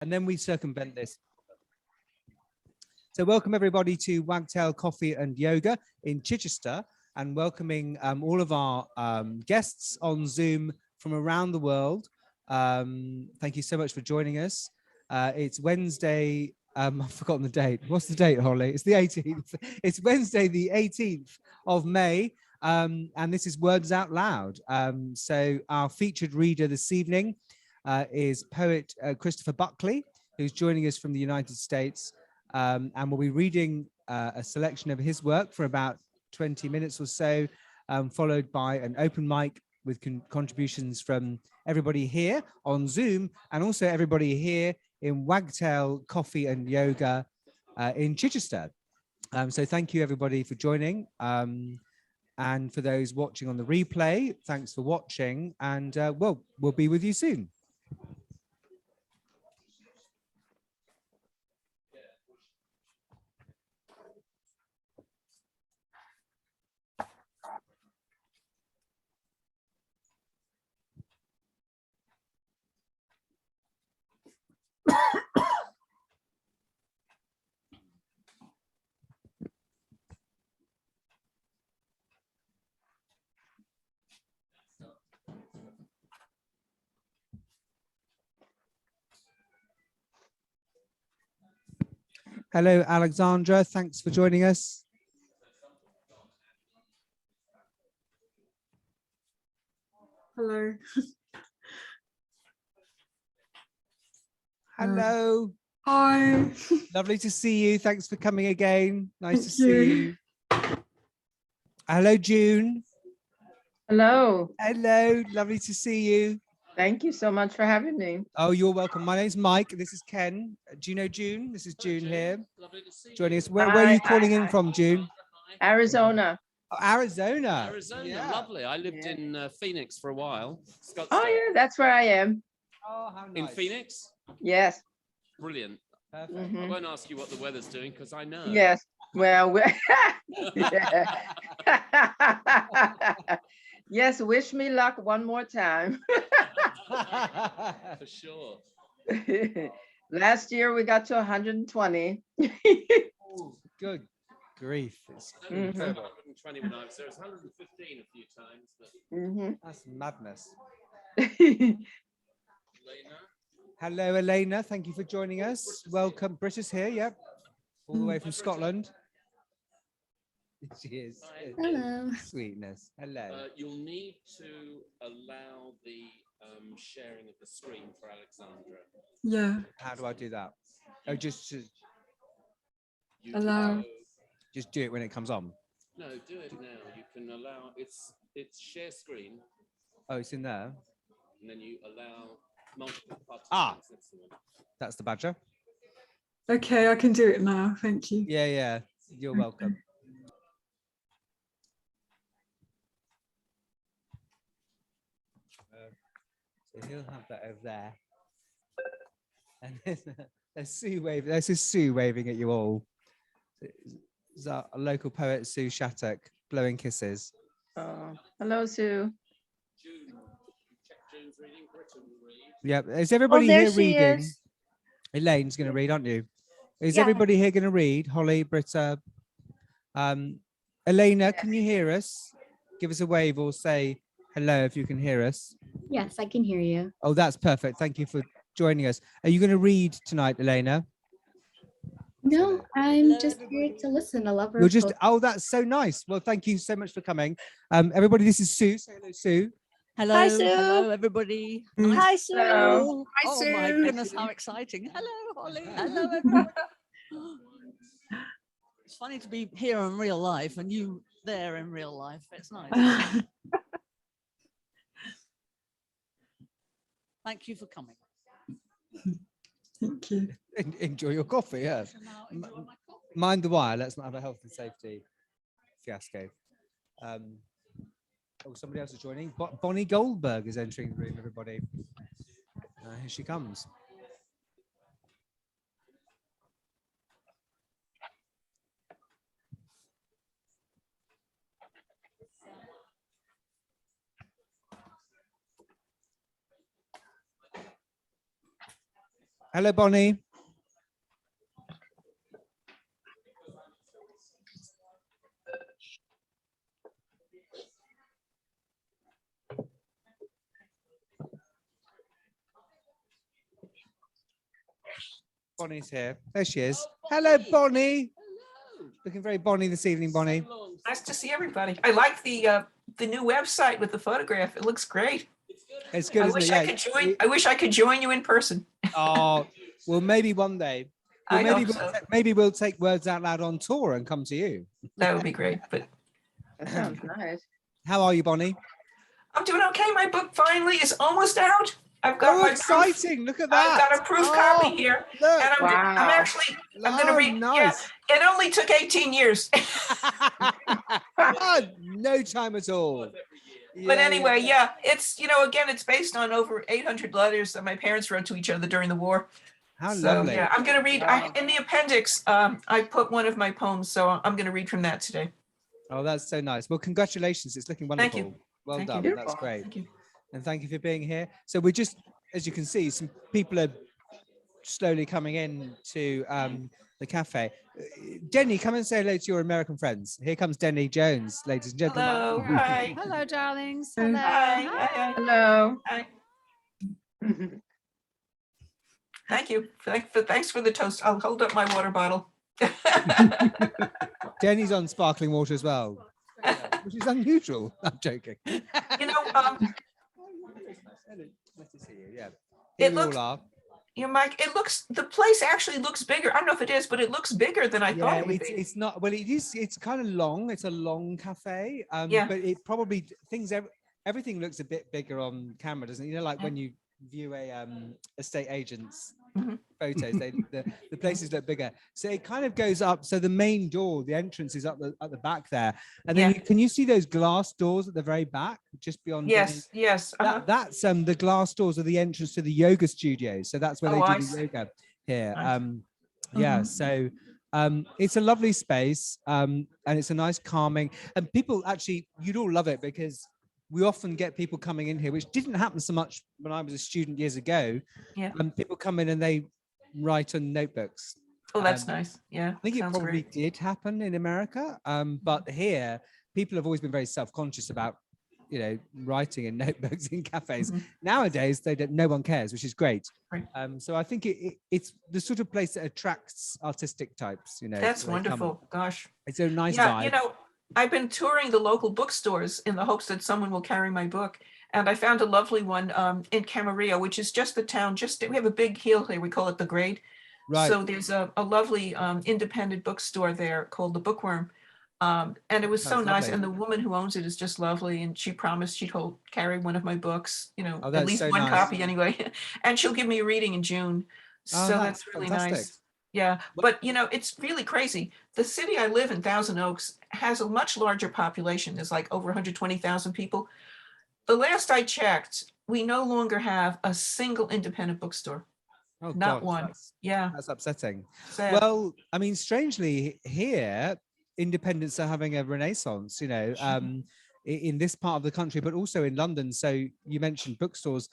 and then we circumvent this. So welcome everybody to Wagtail Coffee and Yoga in Chichester, and welcoming all of our guests on Zoom from around the world. Thank you so much for joining us. It's Wednesday, I've forgotten the date. What's the date, Holly? It's the 18th. It's Wednesday, the 18th of May, and this is Words Out Loud. So our featured reader this evening is poet Christopher Buckley, who's joining us from the United States, and we'll be reading a selection of his work for about 20 minutes or so, followed by an open mic with contributions from everybody here on Zoom and also everybody here in Wagtail Coffee and Yoga in Chichester. So thank you everybody for joining. And for those watching on the replay, thanks for watching, and well, we'll be with you soon. Hello, Alexandra. Thanks for joining us. Hello. Hello. Hi. Lovely to see you. Thanks for coming again. Nice to see you. Hello, June. Hello. Hello. Lovely to see you. Thank you so much for having me. Oh, you're welcome. My name's Mike. This is Ken. Do you know June? This is June here. Lovely to see you. Joining us. Where are you calling in from, June? Arizona. Oh, Arizona. Arizona, Yeah. lovely. I lived in Phoenix for a while. Oh yeah, that's where I am. Oh, how nice. In Phoenix? Yes. Brilliant. Perfect. I won't ask you what the weather's doing because I know. Yes. Well, yes, wish me luck one more time. For sure. Last year we got to 120. Oh, good grief. It's 120 when I was there. It was 115 a few times. But... That's madness. Elena? Hello, Elena. Thank you for joining us. Welcome. British here, yep. All the way from Scotland. She is. Hello. Sweetness. Hello. You'll need to allow the sharing of the screen for Alexandra. Yeah. How do I do that? Oh, just Allow. just do it when it comes on. No, do it now. You can allow it's share screen. Oh, it's in there. And then you allow multiple participants. Ah, that's the badger. Okay, I can do it now. Thank you. Yeah, yeah. You're welcome. So he'll have that over there. And there's Sue waving. There's his Sue waving at you all. Is our local poet Sue Shattuck blowing kisses? Hello, Sue. Yep. Is everybody there here she reading? is. Elaine's going to read, aren't you? Is Yeah. everybody here going to read? Holly, Britta, Elena, can you hear us? Give us a wave or say hello if you can hear us. Yes, I can hear you. Oh, that's perfect. Thank you for joining us. Are you going to read tonight, Elena? No, I'm just here to listen. I love her. You're just, oh, that's so nice. Well, thank you so much for coming. Everybody, this is Sue. Say hello, Sue. Hello, Hi, Sue. hello, everybody. Hi, Sue. Hello. Oh my goodness, how exciting. Hello, Holly. Hello, everybody. It's funny to be here in real life and you there in real life. It's nice. Thank you for coming. Thank you. Enjoy your coffee, yeah. Enjoy my coffee. Mind the wire. Let's not have a health and safety fiasco. Oh, somebody else is joining. Bonnie Goldberg is entering the room, everybody. Here she comes. Hello, Bonnie. Bonnie's here. There she is. Hello, Bonnie. Looking very Bonnie this evening, Bonnie. Nice to see everybody. I like the new website with the photograph. It looks great. It's good, isn't it? I could join. I wish I could join you in person. Oh, well, maybe one day. Well, maybe we'll take Words Out Loud on tour and come to you. That would be great. But That sounds nice. How are you, Bonnie? I'm doing okay. My book finally is almost out. I've got my exciting! Proof. Look at that. I've got a proof copy here, Look. and I'm going to read. Nice. Yeah, it only took 18 years. No time at all. But anyway, yeah, it's, again, it's based on over 800 letters that my parents wrote to each other during the war. How So, lovely. yeah, I'm going to read. In the appendix, I put one of my poems, so I'm going to read from that today. Oh, that's so nice. Well, congratulations. It's looking wonderful. Thank you. Well Thank done. you. That's great. Thank you. And thank you for being here. So we're just, as you can see, some people are slowly coming in to the cafe. Denny, come and say hello to your American friends. Here comes Denny Jones, ladies and gentlemen. Hello. Hi. Hello, darlings. Hello. Hi. Hello. Hi. Thank you. Thanks for the toast. I'll hold up my water bottle. Denny's on sparkling water as well, which is unusual. I'm joking. Nice to see you. Yeah. Here we all are. Mike, the place actually looks bigger. I don't know if it is, but it looks bigger than I thought it would be. It's not, well, it is, it's kind of long. It's a long cafe. Yeah. But it probably, everything looks a bit bigger on camera, doesn't it? You know, like when you view a estate agent's photos, the places look bigger. So it kind of goes up. So the main door, the entrance is up at the back there. And then can you see those glass doors at the very back, just beyond? Yes. That's the glass doors are the entrance to the yoga studios. So that's where they do the yoga here. Yeah. So it's a lovely space, and it's a nice calming, and people actually, you'd all love it because we often get people coming in here, which didn't happen so much when I was a student years ago. Yeah. People come in and they write on notebooks. Oh, that's nice. Yeah. I think it probably did happen in America. But here, people have always been very self-conscious about, writing in notebooks in cafes. Nowadays, no one cares, which is great. Right. So I think it's the sort of place that attracts artistic types, That's wonderful. Gosh. It's a nice vibe. Yeah, I've been touring the local bookstores in the hopes that someone will carry my book. And I found a lovely one in Camarillo, which is just the town. We have a big hill here. We call it the Grade. Right. So there's a lovely independent bookstore there called the Bookworm. And it was so nice. Lovely. And the woman who owns it is just lovely. And she promised she'd carry one of my books, at least one copy anyway. And she'll give me a reading in June. So that's really nice. Yeah, but it's really crazy. The city I live in, Thousand Oaks, has a much larger population. There's like over 120,000 people. The last I checked, we no longer have a single independent bookstore. Oh, not one. That's upsetting. Sad. Well, I mean, strangely here, independents are having a renaissance, in this part of the country, but also in London. So you mentioned bookstores.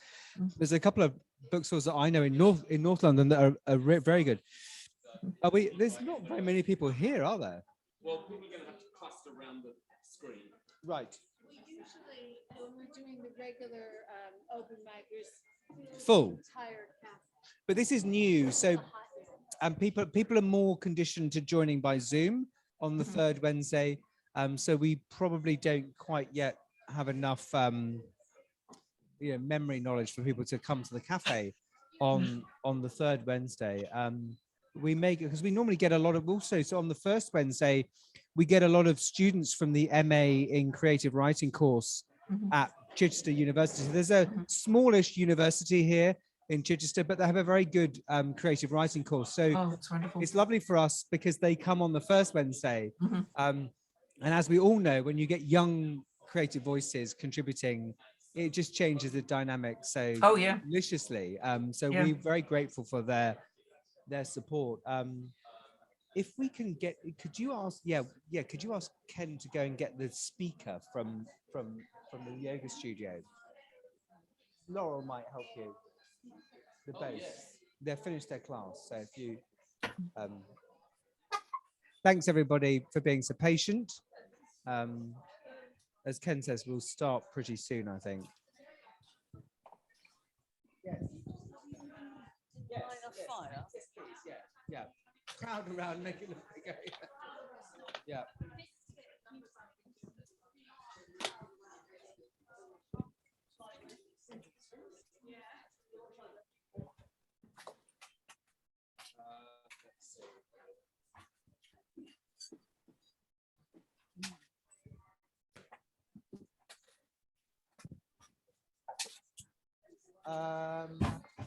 There's a couple of bookstores that I know in North London that are very good. There's not very many people here, are there? Well, people are going to have to cluster around the screen. Right. Usually, when we're doing the regular open mic, there's full. Tired cast. But this is new, so people are more conditioned to joining by Zoom on the third Wednesday. So we probably don't quite yet have enough, memory knowledge for people to come to the cafe on the third Wednesday. We make it because we normally get a lot of so on the first Wednesday, we get a lot of students from the MA in creative writing course at Chichester University. So there's a smallish university here in Chichester, but they have a very good creative writing course. So that's wonderful. It's lovely for us because they come on the first Wednesday. And as we all know, when you get young creative voices contributing, it just changes the dynamic so deliciously. We're very grateful for their support. If we can get, could you ask Ken to go and get the speaker from the yoga studio? Laurel might help you. The bass. they've finished their class. So if you, thanks everybody for being so patient. As Ken says, we'll start pretty soon, I think. Yes. Yes, yes, yeah. Crowd around, make it look bigger. Yeah.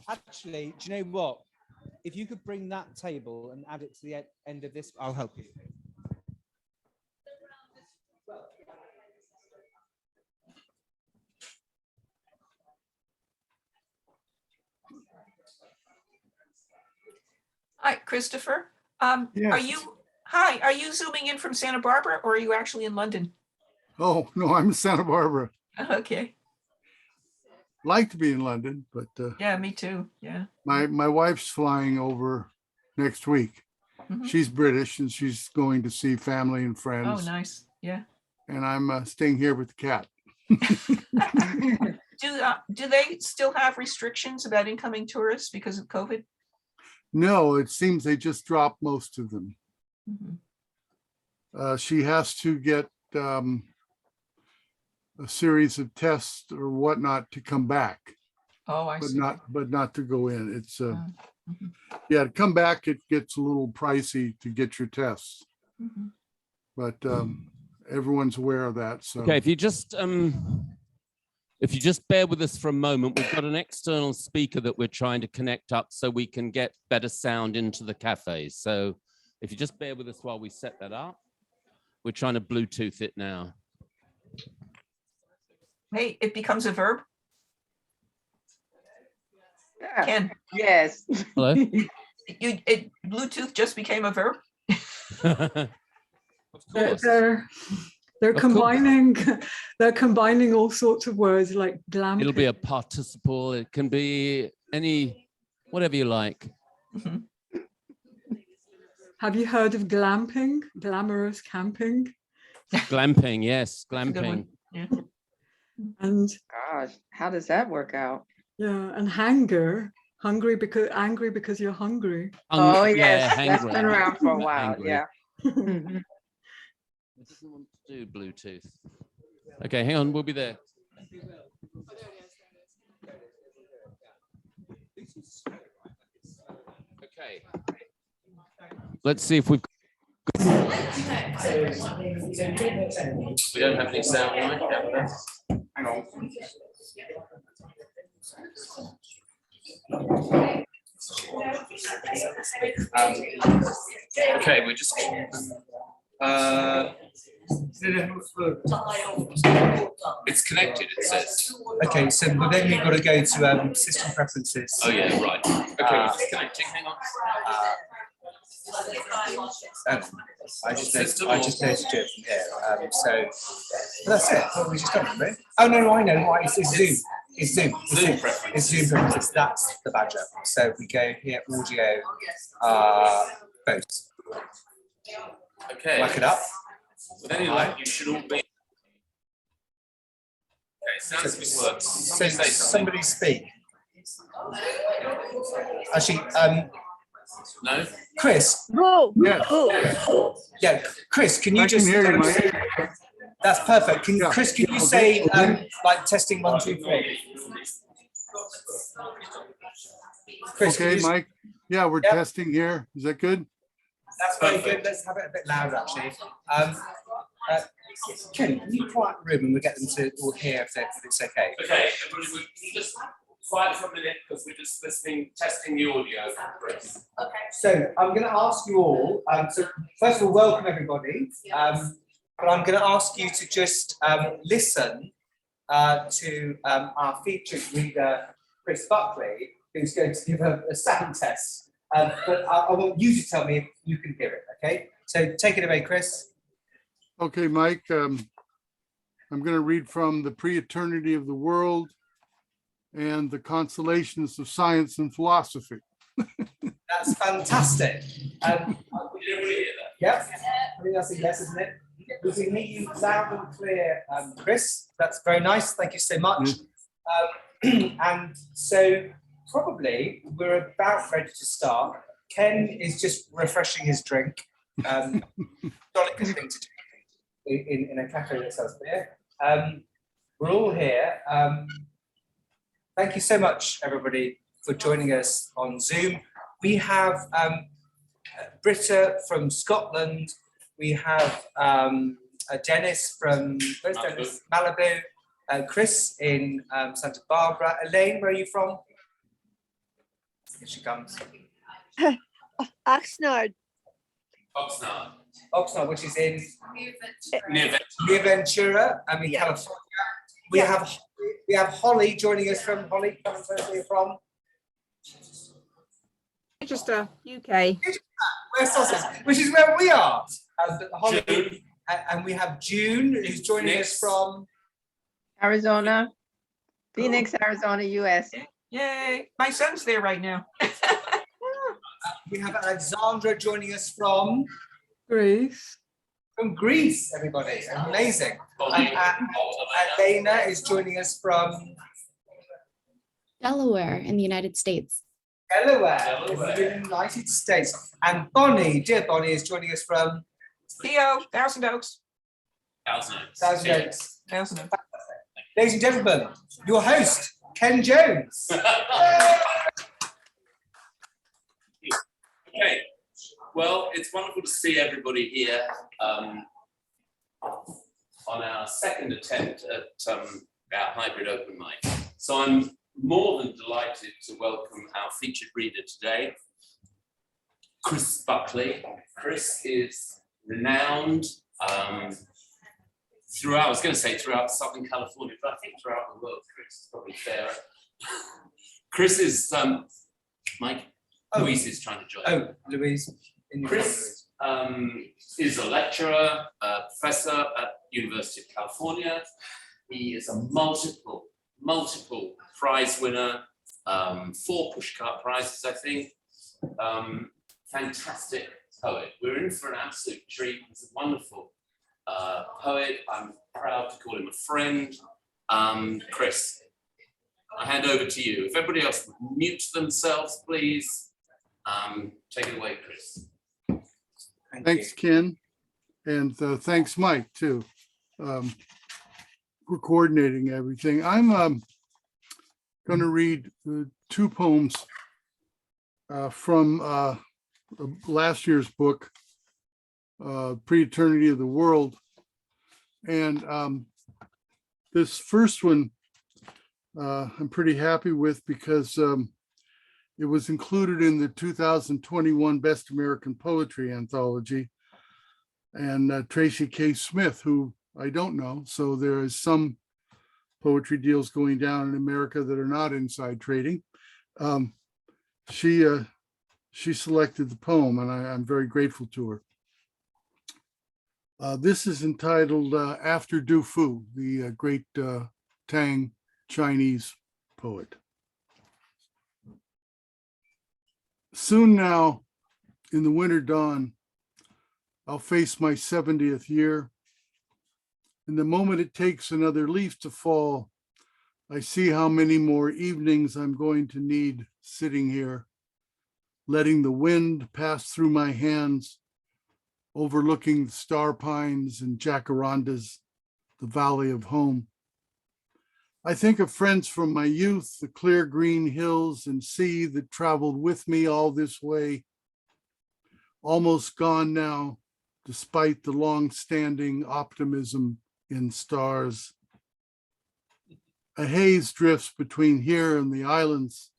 Actually, do you know what? If you could bring that table and add it to the end of this, I'll help you. Hi, Christopher. Yes. Are you zooming in from Santa Barbara or are you actually in London? Oh, no, I'm in Santa Barbara. Okay. Like to be in London, but Yeah, me too. Yeah. my wife's flying over next week. Mhm. She's British and she's going to see family and Oh, friends. nice. Yeah. And I'm staying here with the cat. Do they still have restrictions about incoming tourists because of COVID? No, it seems they just dropped most of them. Mhm. She has to get a series of tests or whatnot to come back, Oh, I see. but not to go in. It's Mhm. yeah, to come back, it gets a little pricey to get your tests, Mhm. but everyone's aware of that. So Okay, if you just bear with us for a moment, we've got an external speaker that we're trying to connect up so we can get better sound into the cafe. So if you just bear with us while we set that up, we're trying to Bluetooth it now. Hey, it becomes a verb. Yeah. Ken, Yes. Hello? Bluetooth just became a verb. Of course. They're Of course. they're combining all sorts of words like glamping. It'll be a participle. It can be any, whatever you like. Mhm. Have you heard of glamping? Glamorous camping. Glamping, yes, That's a good one. glamping. Yeah. And Gosh, how does that work out? yeah, and hanger, angry because you're hungry. Oh, Yeah, yes, that's hangry. been around for a while. Hangry. Yeah. Mhm. It doesn't want to do Bluetooth. Okay, hang on, we'll be there. Okay. Let's see if we've. We don't have any sound, right? Hang on. Okay, we're just. It's connected, it says. Okay, so then you've got to go to system preferences. Oh, yeah, right. Okay, we're just connecting. Hang on. I just noticed it from here. So that's it. What we just done, right? Oh no, I know. Right, it's Zoom. It's Zoom. Zoom preferences. It's Zoom preferences. That's the badger. So we go here, audio, both. Okay. Whack it up. With any luck, you should all be. Okay, sounds like it works. So somebody speak. Actually, No? Chris. yes, Yeah, Chris, can you I just? can hear you, Mike. That's perfect. Yeah. Chris, can you Okay, say okay. like testing 1, 2, 3? Chris, can Okay, you Mike. Yeah, we're Yep. testing here. Is that good? That's very good. Let's have it a bit louder, actually. Ken, can you quiet the room and we'll get them to all hear if it's okay? Okay, everybody, we just quiet for a minute because we're just testing the audio. Okay. So I'm going to ask you all. So first of all, welcome everybody. But I'm going to ask you to just listen to our featured reader, Chris Buckley, who's going to give a sound test. But I want you to tell me if you can hear it. Okay. So take it away, Chris. Okay, Mike. I'm going to read from The Pre-Eternity of the World and the Consolations of Science and Philosophy. That's fantastic. Yep, I think that's a yes, isn't it? We can hear you loud and clear, Chris. That's very nice. Thank you so much. And so probably we're about ready to start. Ken is just refreshing his drink. Not a good thing to do in a cafe that sells beer. We're all here. Thank you so much, everybody, for joining us on Zoom. We have Britta from Scotland. We have Dennis from, where's Dennis? Malibu. Chris in Santa Barbara. Elaine, where are you from? Here she comes. Oxnard. Oxnard, which is in near Ventura, in California. We have Holly joining us from Holly. Come and tell us where you're from. Chichester, UK. Where's Sussex? Which is where we are. Holly, and we have June, who's joining us from Arizona, Phoenix, Arizona, US. Yay, my son's there right now. We have Alexandra joining us from Greece. From Greece, everybody. Amazing. And Dana is joining us from Delaware in the United States. Delaware. In the United States. And Bonnie, dear Bonnie, is joining us from Theo, Thousand Oaks. Thousand Oaks. Thousand Oaks. Ladies and gentlemen, your host, Ken Jones. Okay, well, it's wonderful to see everybody here on our second attempt at our hybrid open mic. So I'm more than delighted to welcome our featured reader today, Chris Buckley. Chris is renowned throughout, I was going to say throughout Southern California, but I think throughout the world, Chris is probably fairer. Chris is, Mike? Louise is trying to join. Oh, Louise. Chris is a lecturer, a professor at University of California. He is a multiple prize winner, 4 pushcart prizes, I think. Fantastic poet. We're in for an absolute treat. He's a wonderful poet. I'm proud to call him a friend. Chris, I hand over to you. If everybody else would mute themselves, please. Take it away, Chris. Thanks, Ken. And thanks, Mike, too, for coordinating everything. I'm going to read 2 poems from last year's book, Pre-Eternity of the World. And this first one I'm pretty happy with because it was included in the 2021 Best American Poetry Anthology. And Tracy K. Smith, who I don't know, so there is some poetry deals going down in America that are not inside trading. She selected the poem, and I'm very grateful to her. This is entitled After Du Fu, the great Tang Chinese poet. Soon now, in the winter dawn, I'll face my 70th year. And the moment it takes another leaf to fall, I see how many more evenings I'm going to need sitting here, letting the wind pass through my hands, overlooking the star pines and jacarandas, the valley of home. I think of friends from my youth, the clear green hills and sea that traveled with me all this way, almost gone now, despite the long-standing optimism in stars. A haze drifts between here and the islands.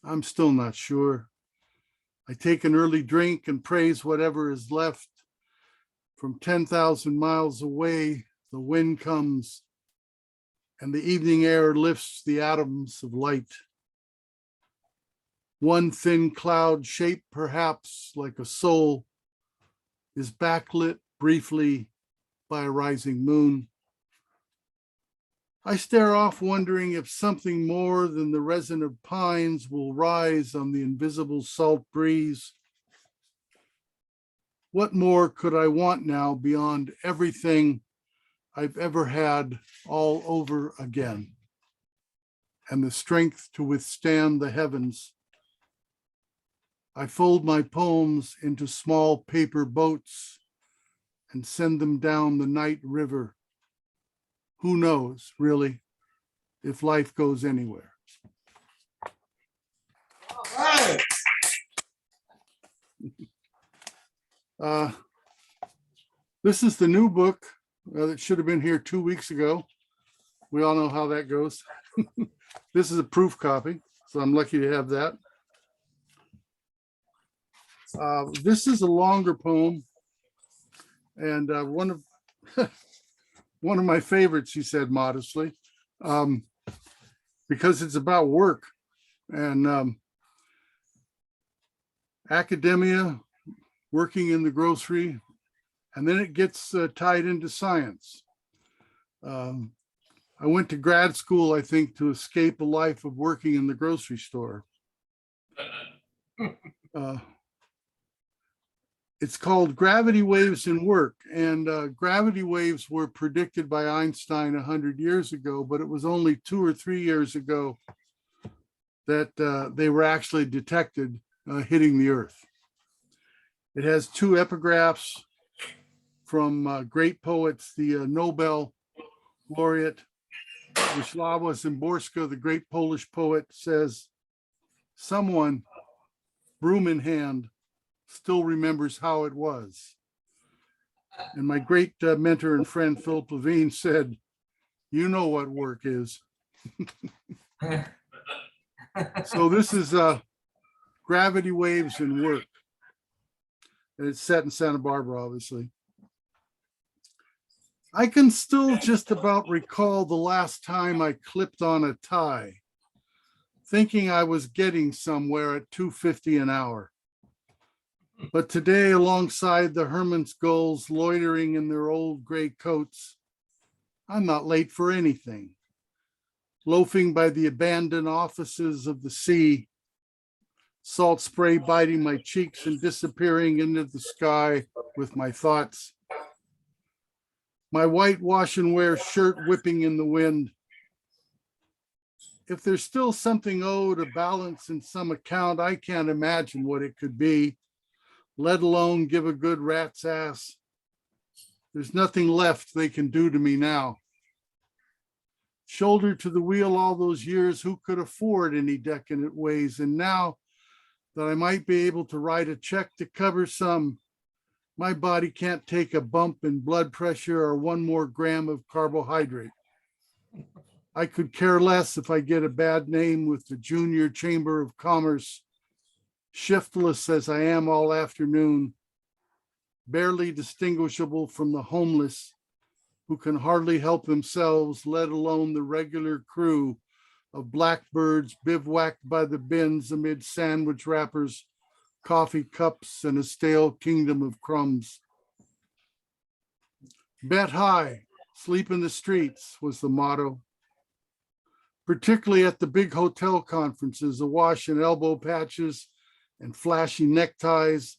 I'm still not sure. I take an early drink and praise whatever is left. From 10,000 miles away, the wind comes and the evening air lifts the atoms of light. One thin cloud shaped perhaps like a soul is backlit briefly by a rising moon. I stare off wondering if something more than the resin of pines will rise on the invisible salt breeze. What more could I want now beyond everything I've ever had all over again? And the strength to withstand the heavens. I fold my poems into small paper boats and send them down the night river. Who knows, really, if life goes anywhere. All right. This is the new book that should have been here 2 weeks ago. We all know how that goes. This is a proof copy, so I'm lucky to have that. This is a longer poem, and one of my favorites, he said modestly, because it's about work and academia, working in the grocery, and then it gets tied into science. I went to grad school, I think, to escape a life of working in the grocery store. It's called Gravity Waves in Work, and gravity waves were predicted by Einstein 100 years ago, but it was only 2 or 3 years ago that they were actually detected hitting the Earth. It has 2 epigraphs from great poets. The Nobel laureate Wisława Szymborska, the great Polish poet, says, "Someone, broom in hand, still remembers how it was." And my great mentor and friend, Philip Levine, said, "You know what work is." So this is Gravity Waves in Work. And it's set in Santa Barbara, obviously. I can still just about recall the last time I clipped on a tie, thinking I was getting somewhere at $2.50 an hour. But today, alongside the Herman's gulls loitering in their old gray coats, I'm not late for anything. Loafing by the abandoned offices of the sea, salt spray biting my cheeks and disappearing into the sky with my thoughts. My white wash and wear shirt whipping in the wind. If there's still something owed, a balance in some account, I can't imagine what it could be, let alone give a good rat's ass. There's nothing left they can do to me now. Shoulder to the wheel all those years, who could afford any decadent ways? And now that I might be able to write a check to cover some, my body can't take a bump in blood pressure or 1 more gram of carbohydrate. I could care less if I get a bad name with the Junior Chamber of Commerce, shiftless as I am all afternoon, barely distinguishable from the homeless who can hardly help themselves, let alone the regular crew of blackbirds bivouacked by the bins amid sandwich wrappers, coffee cups, and a stale kingdom of crumbs. Bet high, sleep in the streets was the motto. Particularly at the big hotel conferences, awash in elbow patches and flashy neckties,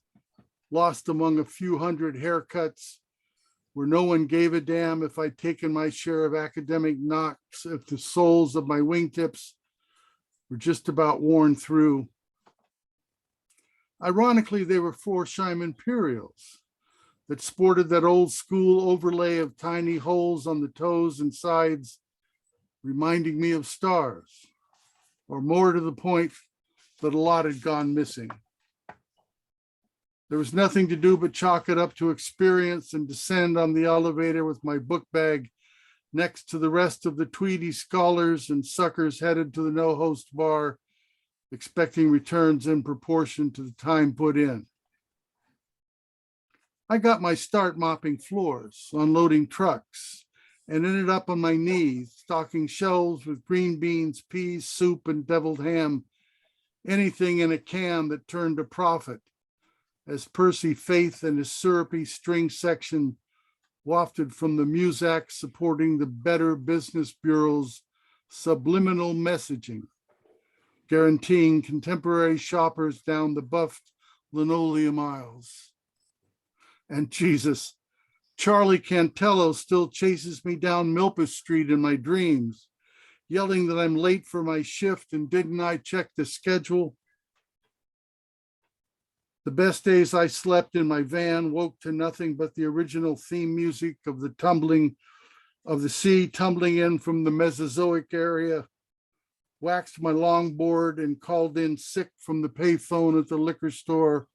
lost among a few hundred haircuts, where no one gave a damn if I'd taken my share of academic knocks, if the soles of my wingtips were just about worn through. Ironically, they were Florsheim Imperials that sported that old school overlay of tiny holes on the toes and sides, reminding me of stars, or more to the point, that a lot had gone missing. There was nothing to do but chalk it up to experience and descend on the elevator with my book bag next to the rest of the Tweedy scholars and suckers headed to the no-host bar, expecting returns in proportion to the time put in. I got my start mopping floors, unloading trucks, and ended up on my knees, stocking shelves with green beans, peas, soup, and deviled ham, anything in a can that turned a profit, as Percy Faith and his syrupy string section wafted from the Muzak supporting the Better Business Bureau's subliminal messaging, guaranteeing contemporary shoppers down the buffed linoleum aisles. And Jesus, Charlie Cantello still chases me down Milpas Street in my dreams, yelling that I'm late for my shift and didn't I check the schedule? The best days I slept in my van woke to nothing but the original theme music of the tumbling of the sea tumbling in from the Mesozoic area, waxed my longboard and called in sick from the payphone at the liquor store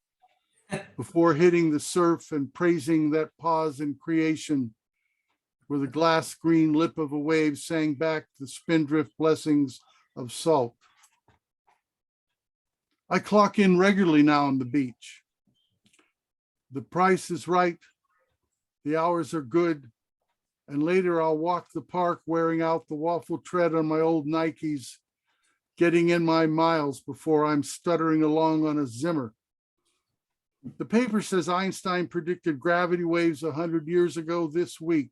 before hitting the surf and praising that pause in creation where the glass green lip of a wave sang back the spindrift blessings of salt. I clock in regularly now on the beach. The price is right, the hours are good, and later I'll walk the park wearing out the waffle tread on my old Nikes, getting in my miles before I'm stuttering along on a Zimmer. The paper says Einstein predicted gravity waves 100 years ago this week,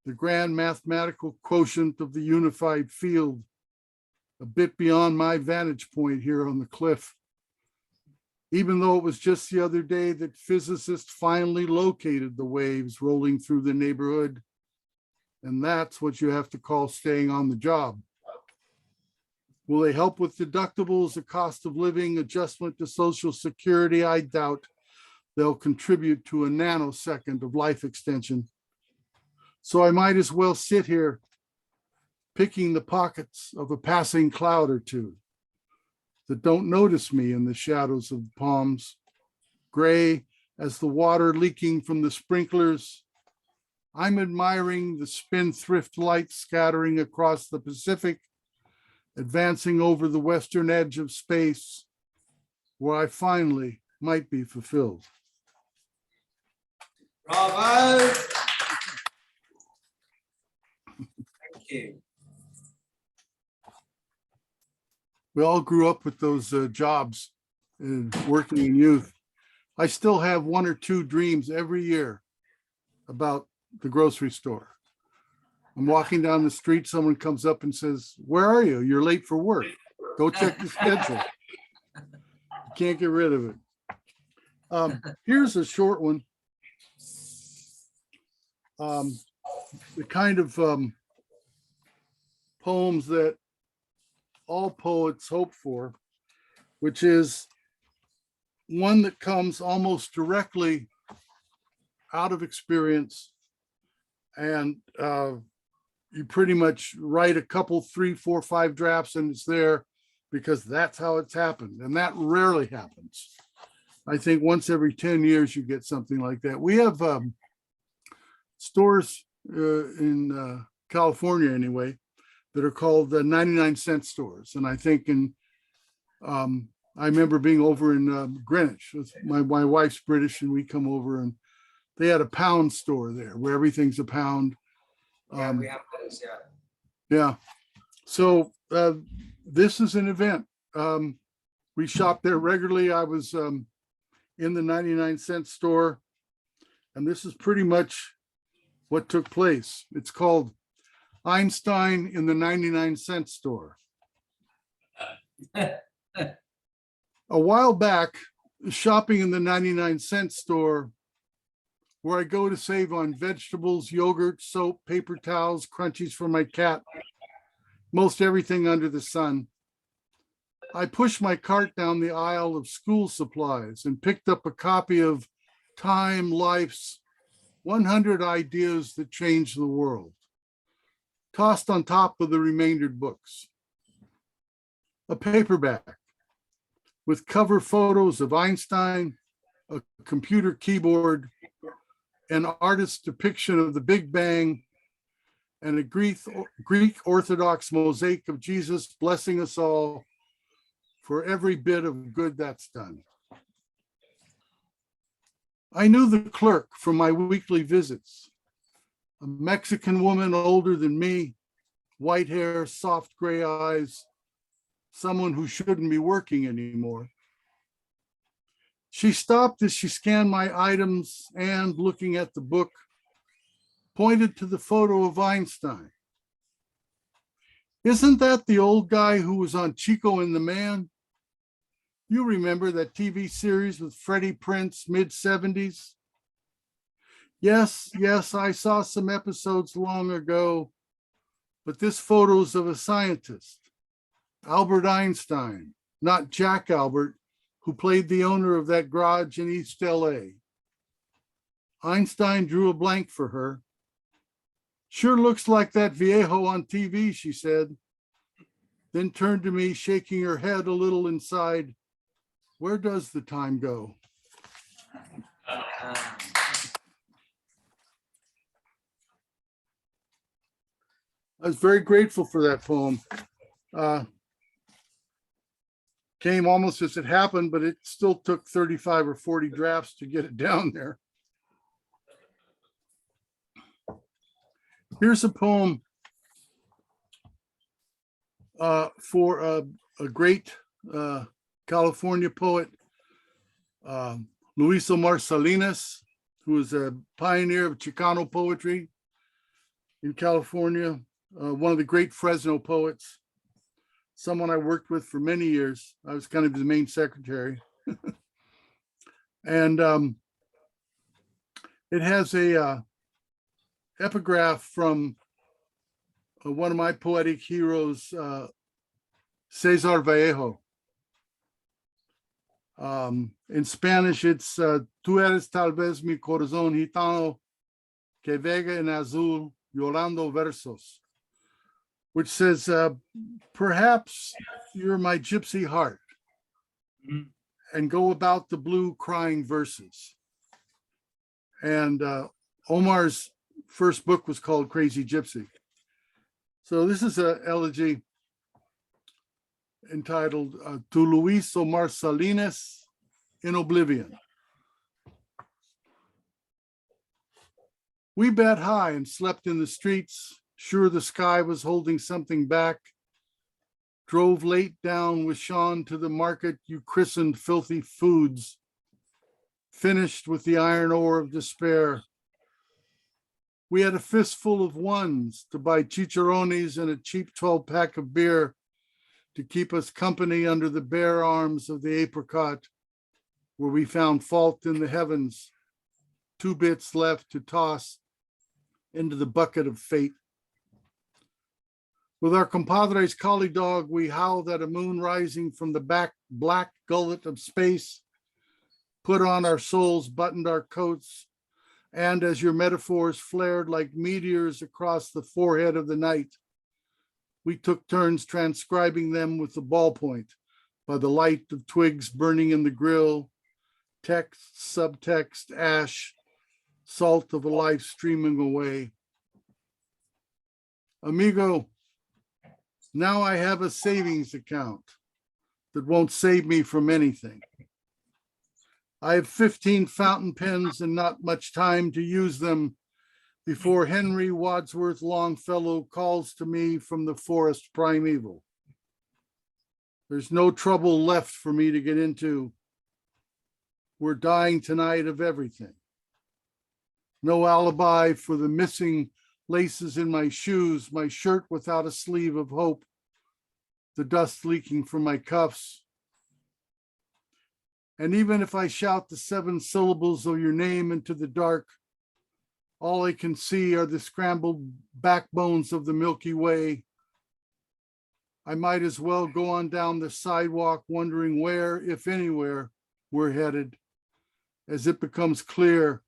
the grand mathematical quotient of the unified field, a bit beyond my vantage point here on the cliff. Even though it was just the other day that physicists finally located the waves rolling through the neighborhood. And that's what you have to call staying on the job. Will they help with deductibles, the cost of living, adjustment to Social Security? I doubt they'll contribute to a nanosecond of life extension. So I might as well sit here picking the pockets of a passing cloud or two that don't notice me in the shadows of the palms, gray as the water leaking from the sprinklers. I'm admiring the spendthrift light scattering across the Pacific, advancing over the western edge of space, where I finally might be fulfilled. Bravo. Thank you. We all grew up with those jobs working in youth. I still have one or two dreams every year about the grocery store. I'm walking down the street, someone comes up and says, "Where are you? You're late for work. Go check the schedule." You can't get rid of it. Here's a short one. The kind of poems that all poets hope for, which is one that comes almost directly out of experience, and you pretty much write a couple, 3, 4, 5 drafts and it's there because that's how it's happened. And that rarely happens. I think once every 10 years you get something like that. We have stores in California anyway, that are called the 99-cent stores. And I think I remember being over in Greenwich. My wife's British and we come over and they had a pound store there where everything's a pound. Yeah, we have those, yeah. Yeah. So this is an event. We shop there regularly. I was in the 99-cent store, and this is pretty much what took place. It's called Einstein in the 99-cent store. A while back, shopping in the 99-cent store, where I go to save on vegetables, yogurt, soap, paper towels, crunchies for my cat, most everything under the sun. I pushed my cart down the aisle of school supplies and picked up a copy of Time Life's 100 Ideas That Changed the World, tossed on top of the remaindered books. A paperback with cover photos of Einstein, a computer keyboard, an artist's depiction of the Big Bang, and a Greek Orthodox mosaic of Jesus blessing us all for every bit of good that's done. I knew the clerk from my weekly visits, a Mexican woman older than me, white hair, soft gray eyes, someone who shouldn't be working anymore. She stopped as she scanned my items and, looking at the book, pointed to the photo of Einstein. Isn't that the old guy who was on Chico and the Man? You remember that TV series with Freddie Prinze, mid-70s? Yes, I saw some episodes long ago, but this photo's of a scientist, Albert Einstein, not Jack Albert, who played the owner of that garage in East LA. Einstein drew a blank for her. Sure looks like that viejo on TV, she said, then turned to me, shaking her head a little inside. Where does the time go? I was very grateful for that poem. Came almost as it happened, but it still took 35 or 40 drafts to get it down there. Here's a poem for a great California poet, Luis Omar Salinas, who is a pioneer of Chicano poetry in California, one of the great Fresno poets, someone I worked with for many years. I was kind of his main secretary. And it has a epigraph from one of my poetic heroes, Cesar Vallejo. In Spanish, it's Tú eres tal vez mi corazón gitano que vega en azul llorando versos, which says, perhaps you're my gypsy heart and go about the blue crying verses. And Omar's first book was called Crazy Gypsy. So this is an elegy entitled To Luis Omar Salinas in Oblivion. We bet high and slept in the streets, sure the sky was holding something back. Drove late down with Sean to the market you christened filthy foods. Finished with the iron ore of despair. We had a fistful of ones to buy chicharrones and a cheap 12-pack of beer to keep us company under the bare arms of the apricot, where we found fault in the heavens, 2 bits left to toss into the bucket of fate. With our compadre's collie dog, we howled at a moon rising from the black gullet of space, put on our souls, buttoned our coats, and as your metaphors flared like meteors across the forehead of the night, we took turns transcribing them with the ballpoint by the light of twigs burning in the grill, text, subtext, ash, salt of a life streaming away. Amigo, now I have a savings account that won't save me from anything. I have 15 fountain pens and not much time to use them before Henry Wadsworth Longfellow calls to me from the forest primeval. There's no trouble left for me to get into. We're dying tonight of everything. No alibi for the missing laces in my shoes, my shirt without a sleeve of hope, the dust leaking from my cuffs. And even if I shout the 7 syllables of your name into the dark, all I can see are the scrambled backbones of the Milky Way. I might as well go on down the sidewalk wondering where, if anywhere, we're headed, as it becomes clear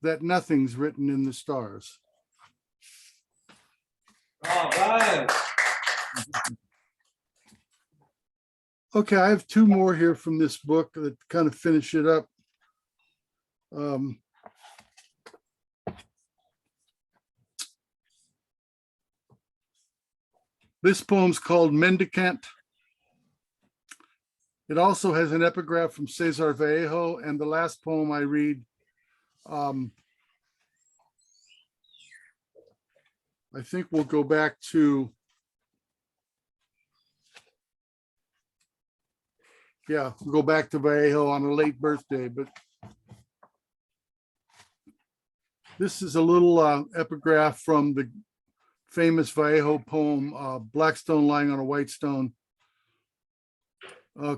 that nothing's written in the stars. All right. Okay, I have 2 more here from this book that kind of finish it up. This poem's called Mendicant. It also has an epigraph from Cesar Vallejo, and the last poem I read, I think we'll go back to, we'll go back to Vallejo on a late birthday, but This is a little epigraph from the famous Vallejo poem, Black Stone Lying on a White Stone.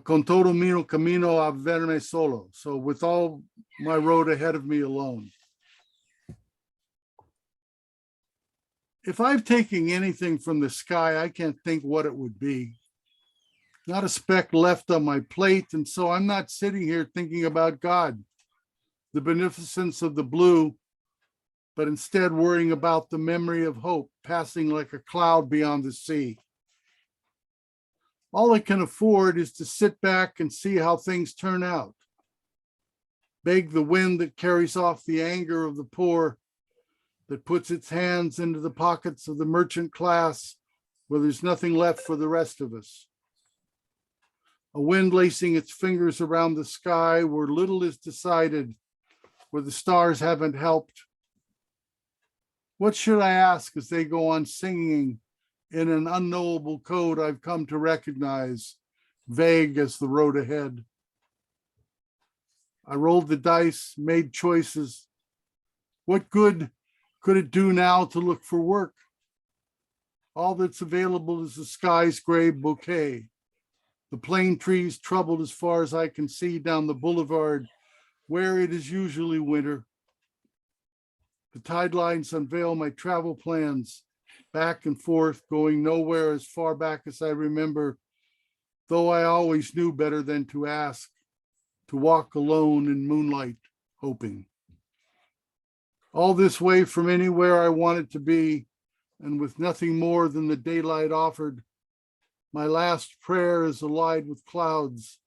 Con todo mi camino a verme solo. So with all my road ahead of me alone. If I've taken anything from the sky, I can't think what it would be. Not a speck left on my plate, and so I'm not sitting here thinking about God, the beneficence of the blue, but instead worrying about the memory of hope passing like a cloud beyond the sea. All I can afford is to sit back and see how things turn out. Beg the wind that carries off the anger of the poor, that puts its hands into the pockets of the merchant class where there's nothing left for the rest of us. A wind lacing its fingers around the sky where little is decided, where the stars haven't helped. What should I ask as they go on singing in an unknowable code I've come to recognize, vague as the road ahead? I rolled the dice, made choices. What good could it do now to look for work? All that's available is the sky's gray bouquet. The plane trees troubled as far as I can see down the boulevard where it is usually winter. The tide lines unveil my travel plans, back and forth, going nowhere as far back as I remember, though I always knew better than to ask, to walk alone in moonlight, hoping. All this way from anywhere I wanted to be, and with nothing more than the daylight offered, my last prayer is allied with clouds,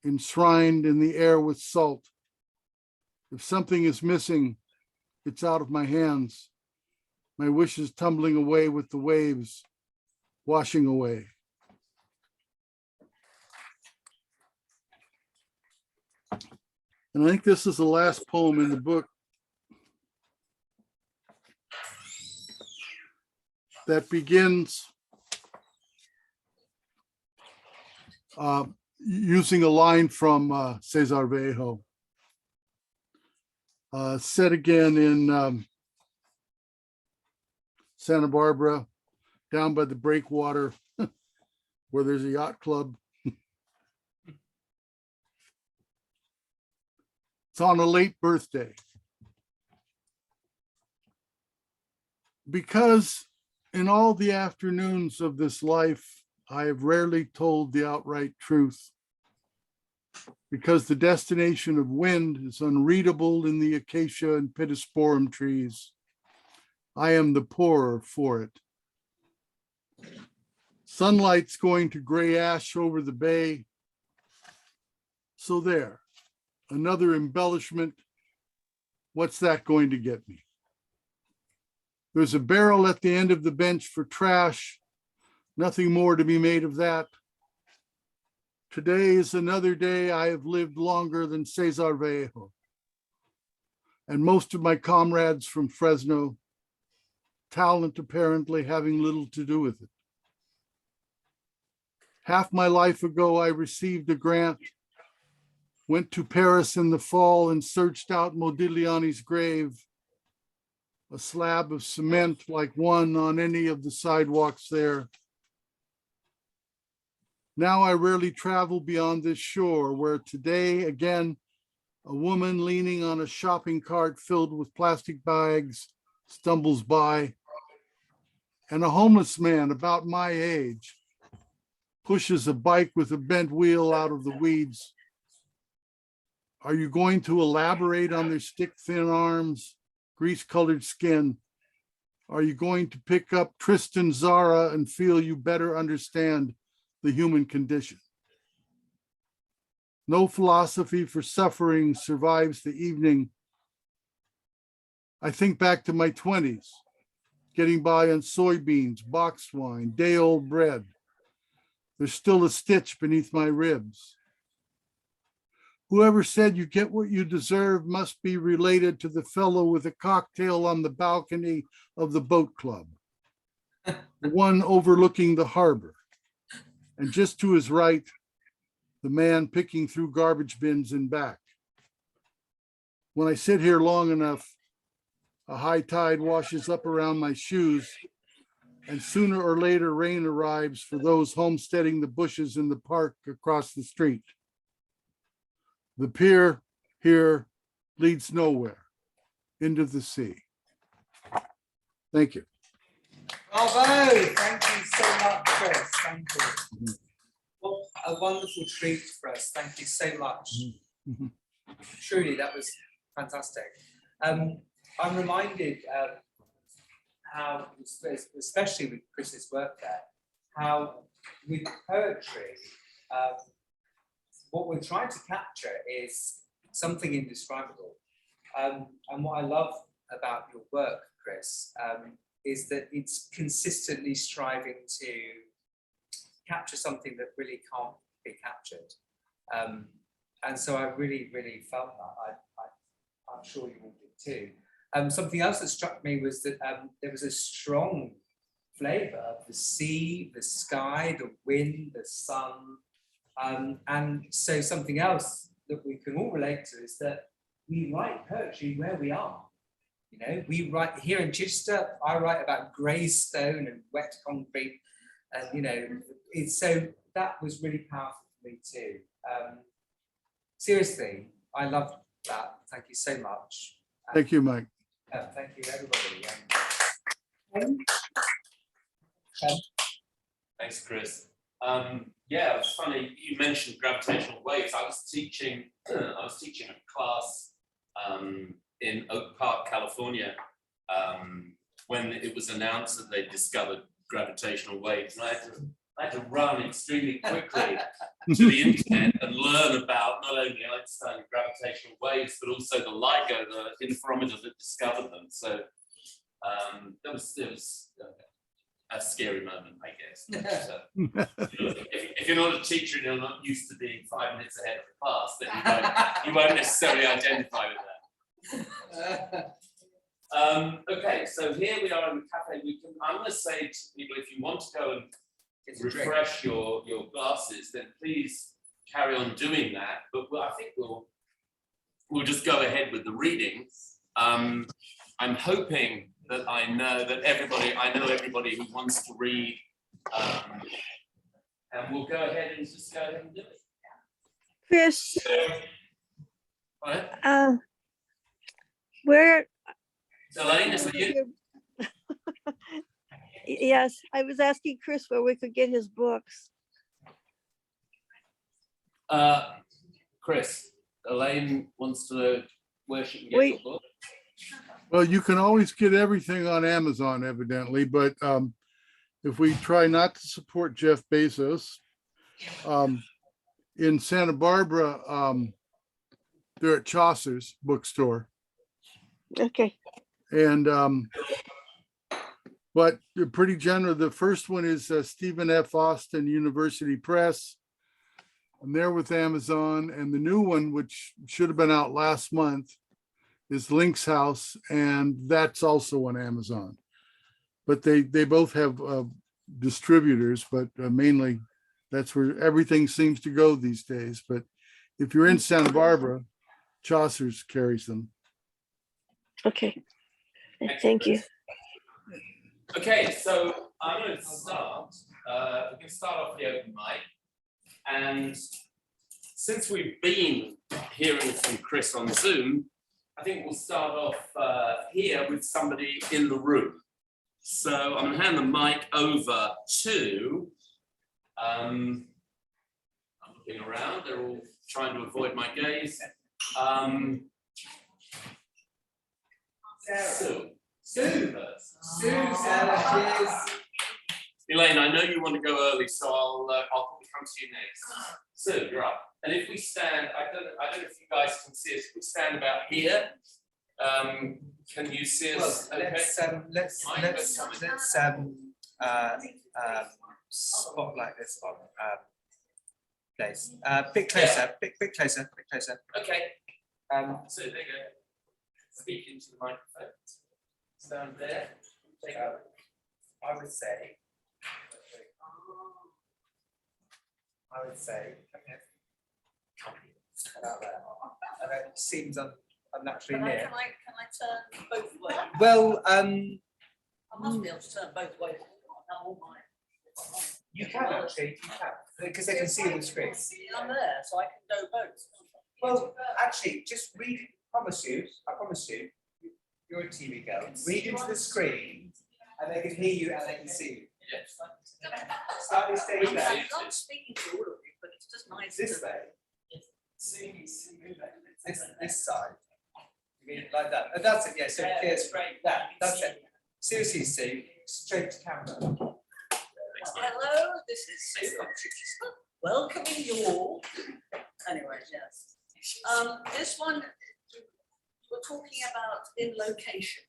enshrined in the air with salt. If something is missing, it's out of my hands. My wishes tumbling away with the waves, washing away. And I think this is the last poem in the book that begins using a line from Cesar Vallejo, set again in Santa Barbara, down by the breakwater where there's a yacht club. It's on a late birthday. Because in all the afternoons of this life, I have rarely told the outright truth. Because the destination of wind is unreadable in the acacia and pittosporum trees, I am the poorer for it. Sunlight's going to gray ash over the bay. So there, another embellishment. What's that going to get me? There's a barrel at the end of the bench for trash. Nothing more to be made of that. Today is another day I have lived longer than Cesar Vallejo. And most of my comrades from Fresno, talent apparently having little to do with it. Half my life ago, I received a grant, went to Paris in the fall and searched out Modigliani's grave, a slab of cement like one on any of the sidewalks there. Now I rarely travel beyond this shore where today, again, a woman leaning on a shopping cart filled with plastic bags stumbles by, and a homeless man about my age pushes a bike with a bent wheel out of the weeds. Are you going to elaborate on their stick-thin arms, grease-colored skin? Are you going to pick up Tristan Zara and feel you better understand the human condition? No philosophy for suffering survives the evening. I think back to my 20s, getting by on soybeans, boxed wine, day-old bread. There's still a stitch beneath my ribs. Whoever said you get what you deserve must be related to the fellow with a cocktail on the balcony of the boat club, the one overlooking the harbor. And just to his right, the man picking through garbage bins in back. When I sit here long enough, A high tide washes up around my shoes, and sooner or later rain arrives for those homesteading the bushes in the park across the street. The pier here leads nowhere, into the sea. Thank you. Bravo! Thank you so much, Chris. Thank you. What a wonderful treat for us. Thank you so much. Truly, that was fantastic. I'm reminded how, especially with Chris's work there, how with poetry, what we're trying to capture is something indescribable. And what I love about your work, Chris, is that it's consistently striving to capture something that really can't be captured. And so I really, really felt that. I'm sure you all did too. Something else that struck me was that there was a strong flavor of the sea, the sky, the wind, the sun. And so something else that we can all relate to is that we write poetry where we are. You know, we write here in Chichester, I write about grey stone and wet concrete. And, you know, so that was really powerful for me too. Seriously, I love that. Thank you so much. Thank you, Mike. Thank you, everybody. Thanks, Chris. Yeah, it's funny you mentioned gravitational waves. I was teaching a class in Oak Park, California, when it was announced that they discovered gravitational waves, and I had to run extremely quickly to the internet and learn about not only Einstein's gravitational waves, but also the LIGO, the interferometer that discovered them. So there was a scary moment, I guess. But, if you're not a teacher and you're not used to being 5 minutes ahead of the class, then you won't necessarily identify with that. Okay, so here we are in the cafe. I'm going to say to people, if you want to go and refresh your glasses, then please carry on doing that. But I think we'll just go ahead with the reading. I'm hoping that I know everybody who wants to read, and we'll go ahead and just go ahead and do it. Chris, Right. where? Elaine, is it you? Yes, I was asking Chris where we could get his books. Chris, Elaine wants to know where she can get your book. Well, you can always get everything on Amazon, evidently, but if we try not to support Jeff Bezos, in Santa Barbara, they're at Chaucer's bookstore. Okay. And but they're pretty general. The first one is Stephen F. Austin University Press, and they're with Amazon. And the new one, which should have been out last month, is Link's House, and that's also on Amazon. But they both have distributors, but mainly that's where everything seems to go these days. But if you're in Santa Barbara, Chaucer's carries them. Okay. Thank you. Okay, so I'm going to start. We're going to start off the open mic. And since we've been hearing from Chris on Zoom, I think we'll start off here with somebody in the room. So I'm going to hand the mic over to, I'm looking around, they're all trying to avoid my gaze. Sue first. Sarah, cheers. Elaine, I know you want to go early, so I'll come to you next. Sue, you're up. And if we stand, I don't know if you guys can see us. If we stand about here, can you see us? Well, okay? let's spotlight this one. Place. Bit closer. Yeah. Bit closer. Bit closer. Okay. So there you go. Speak into the microphone. Stand there. Take over. I would say. Okay. About there. And it seems I'm naturally Can I, near. can I turn both ways? Well, I must be able to turn both ways. I have all my. you can actually, you can, because they can see the screen. I'm there, so I can go both. Well, actually, just read, I promise you, you're a TV girl, read into the screen, and they can hear you and they can see you. Yes. Slightly stay there. I'm not speaking to all of you, but it's just nice. This way. This side. You mean like that? Oh, that's it, yeah, so here's that's it. Seriously, Sue, straight to camera. Hello, this is Sue from Chichester, welcoming you all. Anyway, yes. This one, we're talking about in location.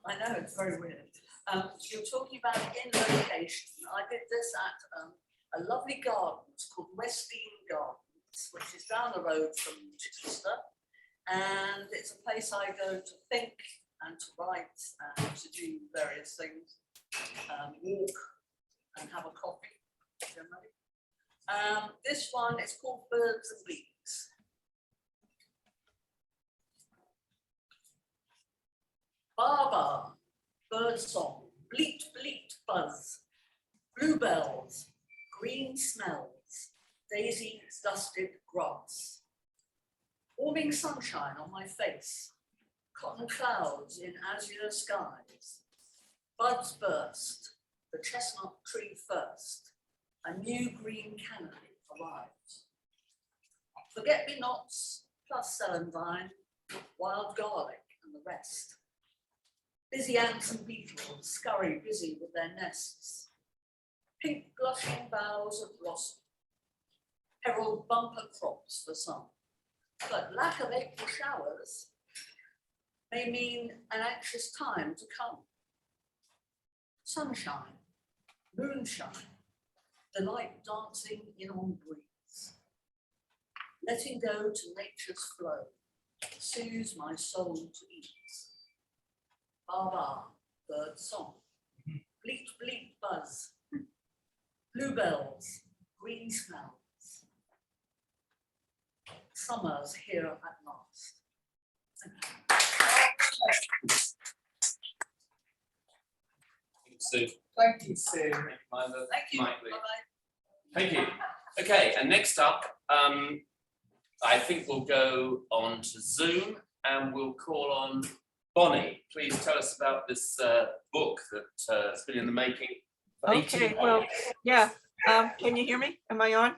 I know, it's very weird. You're talking about in location. I did this at a lovely garden. It's called Westdean Gardens, which is down the road from Chichester. And it's a place I go to think and to write and to do various things. Walk and have a coffee, generally. This one is called Birds and Bees. Bar bar, bird song, bleat bleat buzz, bluebells, green smells, daisies dusted grass. Warming sunshine on my face, cotton clouds in azure skies. Buds burst, the chestnut tree first, a new green canopy arrives. Forget-me-nots plus celandine, wild garlic and the rest. Busy ants and beetles scurry busy with their nests. Pink blushing boughs of blossom herald bumper crops for some, but lack of April showers may mean an anxious time to come. Sunshine, moonshine, the light dancing in on breeze. Letting go to nature's flow, soothes my soul to ease. Bar bar, bird song, bleat bleat buzz, bluebells, green smells. Summer's here at last. Sue. Thank you, Sue. Thank you. Bye-bye. Thank you. Okay, and next up, I think we'll go on to Zoom and we'll call on Bonnie. Please tell us about this book that has been in the making for 18 Okay, well, yeah. Can you hear me? Am I on?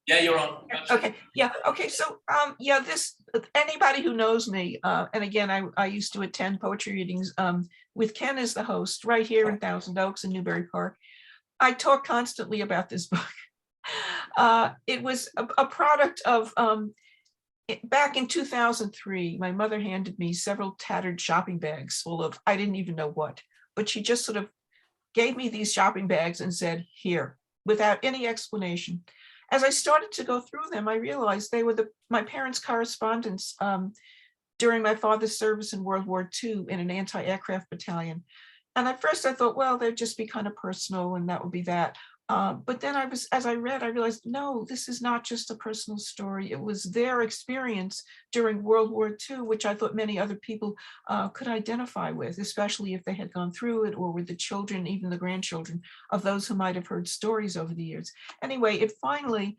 Yeah, you're on. Okay, yeah, okay, so yeah, this, anybody who knows me, and again, I used to attend poetry readings with Ken as the host right here in Thousand Oaks in Newbury Park. I talk constantly about this book. It was a product of back in 2003, my mother handed me several tattered shopping bags full of, I didn't even know what, but she just sort of gave me these shopping bags and said, here, without any explanation. As I started to go through them, I realized they were my parents' correspondence during my father's service in World War II in an anti-aircraft battalion. And at first I thought, well, they'd just be kind of personal and that would be that. But then as I read, I realized, no, this is not just a personal story. It was their experience during World War II, which I thought many other people could identify with, especially if they had gone through it or with the children, even the grandchildren of those who might have heard stories over the years. Anyway, it finally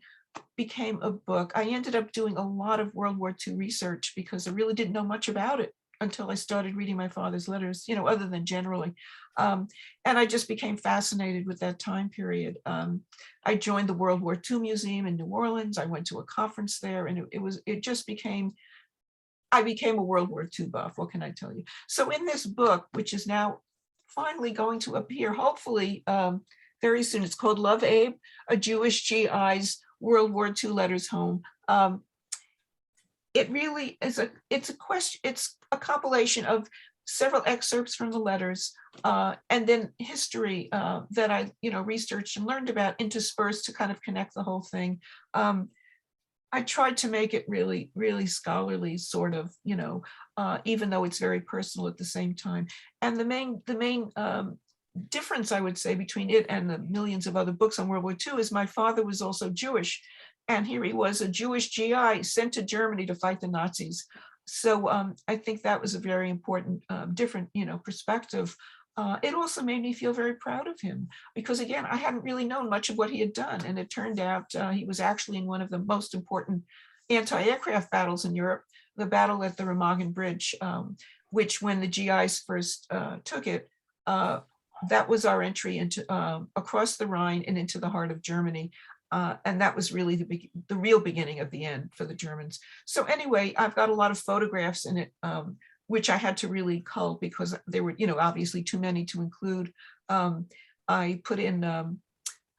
became a book. I ended up doing a lot of World War II research because I really didn't know much about it until I started reading my father's letters, you know, other than generally. And I just became fascinated with that time period. I joined the World War II Museum in New Orleans. I went to a conference there and I became a World War II buff. What can I tell you? So in this book, which is now finally going to appear, hopefully very soon, it's called Love Abe, a Jewish GI's World War II Letters Home. It really is it's a compilation of several excerpts from the letters and then history that I researched and learned about interspersed to kind of connect the whole thing. I tried to make it really, really scholarly, sort of, even though it's very personal at the same time. And the main difference, I would say, between it and the millions of other books on World War II is my father was also Jewish. And here he was, a Jewish GI sent to Germany to fight the Nazis. So I think that was a very important, different, perspective. It also made me feel very proud of him because, again, I hadn't really known much of what he had done. And it turned out he was actually in one of the most important anti-aircraft battles in Europe, the battle at the Remagen Bridge, which when the GIs first took it, that was our entry into across the Rhine and into the heart of Germany. And that was really the real beginning of the end for the Germans. So anyway, I've got a lot of photographs in it, which I had to really cull because there were, obviously too many to include. I put in,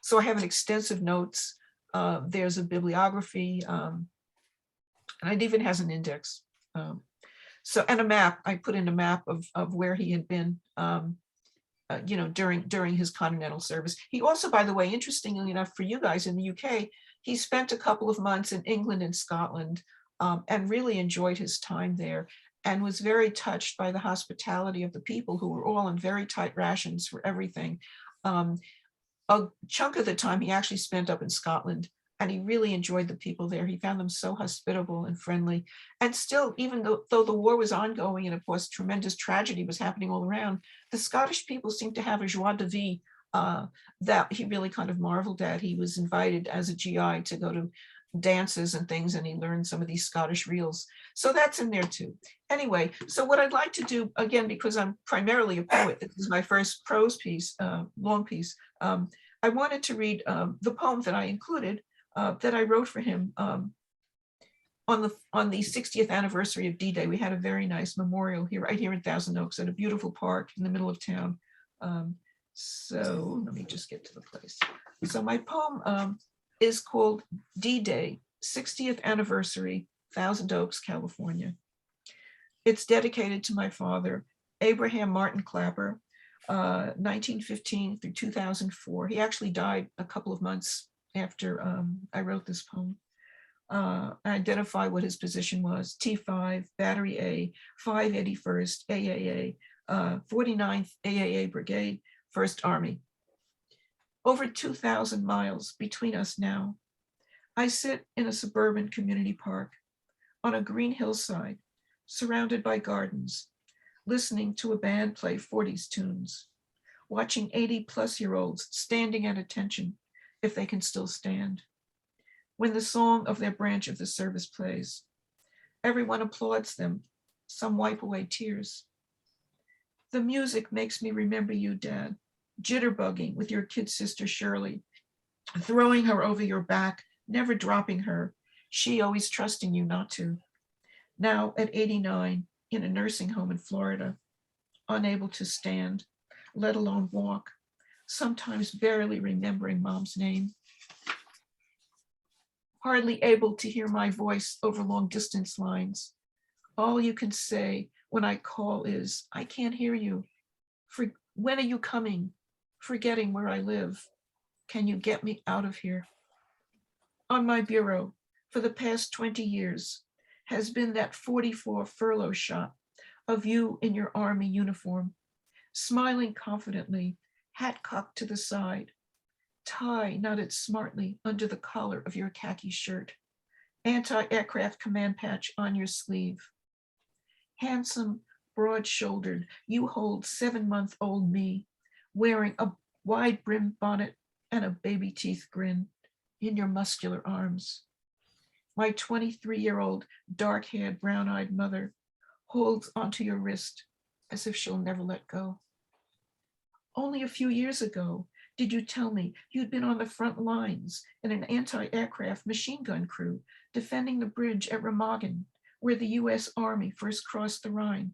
so I have an extensive notes. There's a bibliography, and it even has an index. And a map. I put in a map of where he had been. During his continental service. He also, by the way, interestingly enough for you guys in the UK, he spent a couple of months in England and Scotland and really enjoyed his time there and was very touched by the hospitality of the people who were all on very tight rations for everything. A chunk of the time he actually spent up in Scotland and he really enjoyed the people there. He found them so hospitable and friendly. And still, even though the war was ongoing and of course tremendous tragedy was happening all around, the Scottish people seemed to have a joie de vivre that he really kind of marveled at. He was invited as a GI to go to dances and things, and he learned some of these Scottish reels. So that's in there too. Anyway, so what I'd like to do, again, because I'm primarily a poet, this is my first prose piece, long piece, I wanted to read the poem that I included that I wrote for him on the 60th anniversary of D-Day. We had a very nice memorial here, right here in Thousand Oaks, at a beautiful park in the middle of town. So let me just get to the place. So my poem is called D-Day, 60th Anniversary, Thousand Oaks, California. It's dedicated to my father, Abraham Martin Clapper, 1915 through 2004. He actually died a couple of months after I wrote this poem. I identify what his position was: T5, Battery A, 581st AAA, 49th AAA Brigade, 1st Army. Over 2,000 miles between us now. I sit in a suburban community park on a green hillside, surrounded by gardens, listening to a band play 40s tunes, watching 80-plus-year-olds standing at attention if they can still stand. When the song of their branch of the service plays, everyone applauds them, some wipe away tears. The music makes me remember you, Dad, jitterbugging with your kid sister Shirley, throwing her over your back, never dropping her, she always trusting you not to. Now at 89, in a nursing home in Florida, unable to stand, let alone walk, sometimes barely remembering Mom's name. Hardly able to hear my voice over long distance lines. All you can say when I call is, I can't hear you. When are you coming? Forgetting where I live. Can you get me out of here? On my bureau for the past 20 years has been that 44 furlough shot of you in your Army uniform, smiling confidently, hat cocked to the side, tie knotted smartly under the collar of your khaki shirt, anti-aircraft command patch on your sleeve. Handsome, broad-shouldered, you hold 7-month-old me, wearing a wide-brimmed bonnet and a baby teeth grin in your muscular arms. My 23-year-old, dark-haired, brown-eyed mother holds onto your wrist as if she'll never let go. Only a few years ago, did you tell me you'd been on the front lines in an anti-aircraft machine gun crew defending the bridge at Remagen, where the US Army first crossed the Rhine?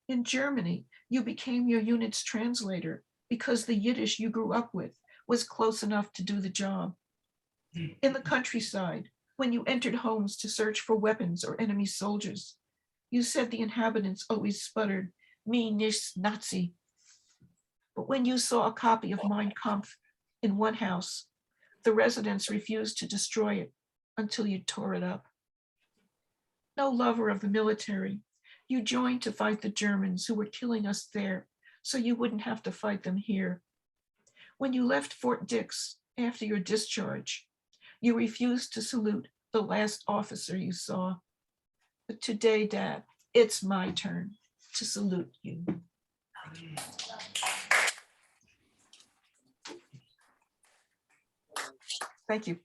In Germany, you became your unit's translator because the Yiddish you grew up with was close enough to do the job. In the countryside, when you entered homes to search for weapons or enemy soldiers, you said the inhabitants always sputtered, "Me nicht Nazi." But when you saw a copy of Mein Kampf in one house, the residents refused to destroy it until you tore it up. No lover of the military, you joined to fight the Germans who were killing us there so you wouldn't have to fight them here. When you left Fort Dix after your discharge, You refused to salute the last officer you saw. But today, Dad, it's my turn to salute you. Thank you.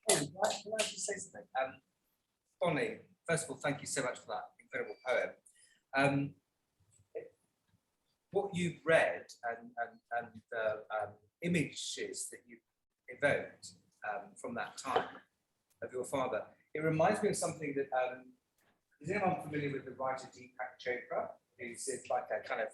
Oh, can I just say something? Bonnie, first of all, thank you so much for that incredible poem. What you've read and the images that you evoked from that time of your father, it reminds me of something that, is anyone familiar with the writer Deepak Chopra? He's like a kind of,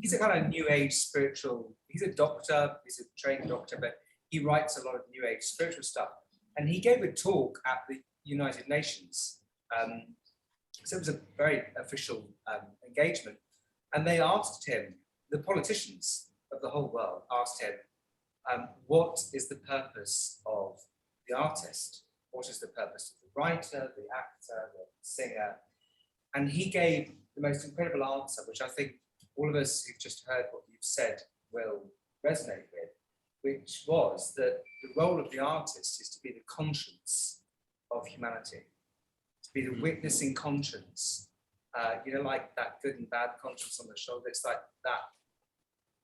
he's a kind of new age spiritual, he's a doctor, he's a trained doctor, but he writes a lot of new age spiritual stuff. And he gave a talk at the United Nations. So it was a very official engagement. And they asked him, the politicians of the whole world asked him, what is the purpose of the artist? What is the purpose of the writer, the actor, the singer? And he gave the most incredible answer, which I think all of us who've just heard what you've said will resonate with, which was that the role of the artist is to be the conscience of humanity, to be the witnessing conscience, you know, like that good and bad conscience on the shoulder. It's like that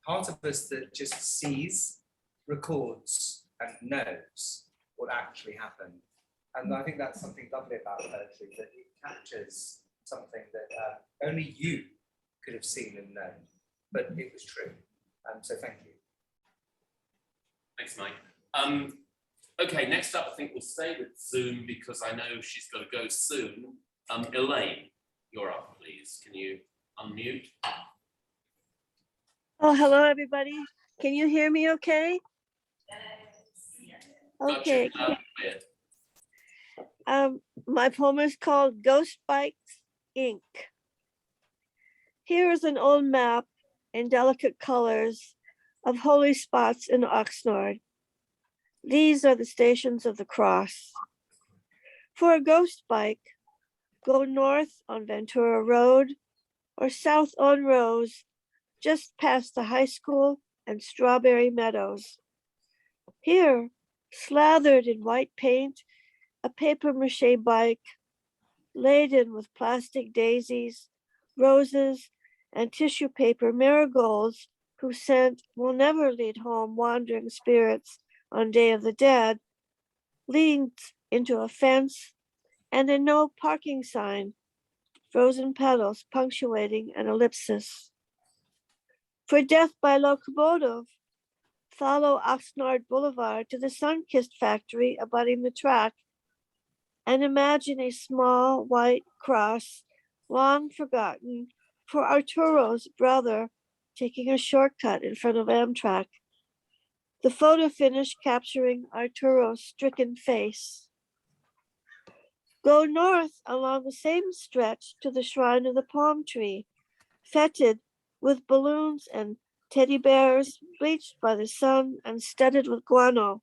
part of us that just sees, records, and knows what actually happened. And I think that's something lovely about poetry, that it captures something that only you could have seen and known, but it was true. So thank you. Thanks, Mike. Okay, next up, I think we'll stay with Zoom because I know she's got to go soon. Elaine, you're up, please. Can you unmute? Oh, hello, everybody. Can you hear me okay? Okay. My poem is called Ghost Bikes, Ink. Here is an old map in delicate colors of holy spots in Oxnard. These are the stations of the cross. For a ghost bike, go north on Ventura Road or south on Rose, just past the high school and Strawberry Meadows. Here, slathered in white paint, a papier-mâché bike, laden with plastic daisies, roses, and tissue paper marigolds whose scent will never lead home wandering spirits on Day of the Dead, leads into a fence and a no parking sign, frozen petals punctuating an ellipsis. For death by locomotive, follow Oxnard Boulevard to the sun-kissed factory abutting the track and imagine a small white cross, long forgotten, for Arturo's brother taking a shortcut in front of Amtrak. The photo finish capturing Arturo's stricken face. Go north along the same stretch to the shrine of the palm tree, fetid with balloons and teddy bears bleached by the sun and studded with guano.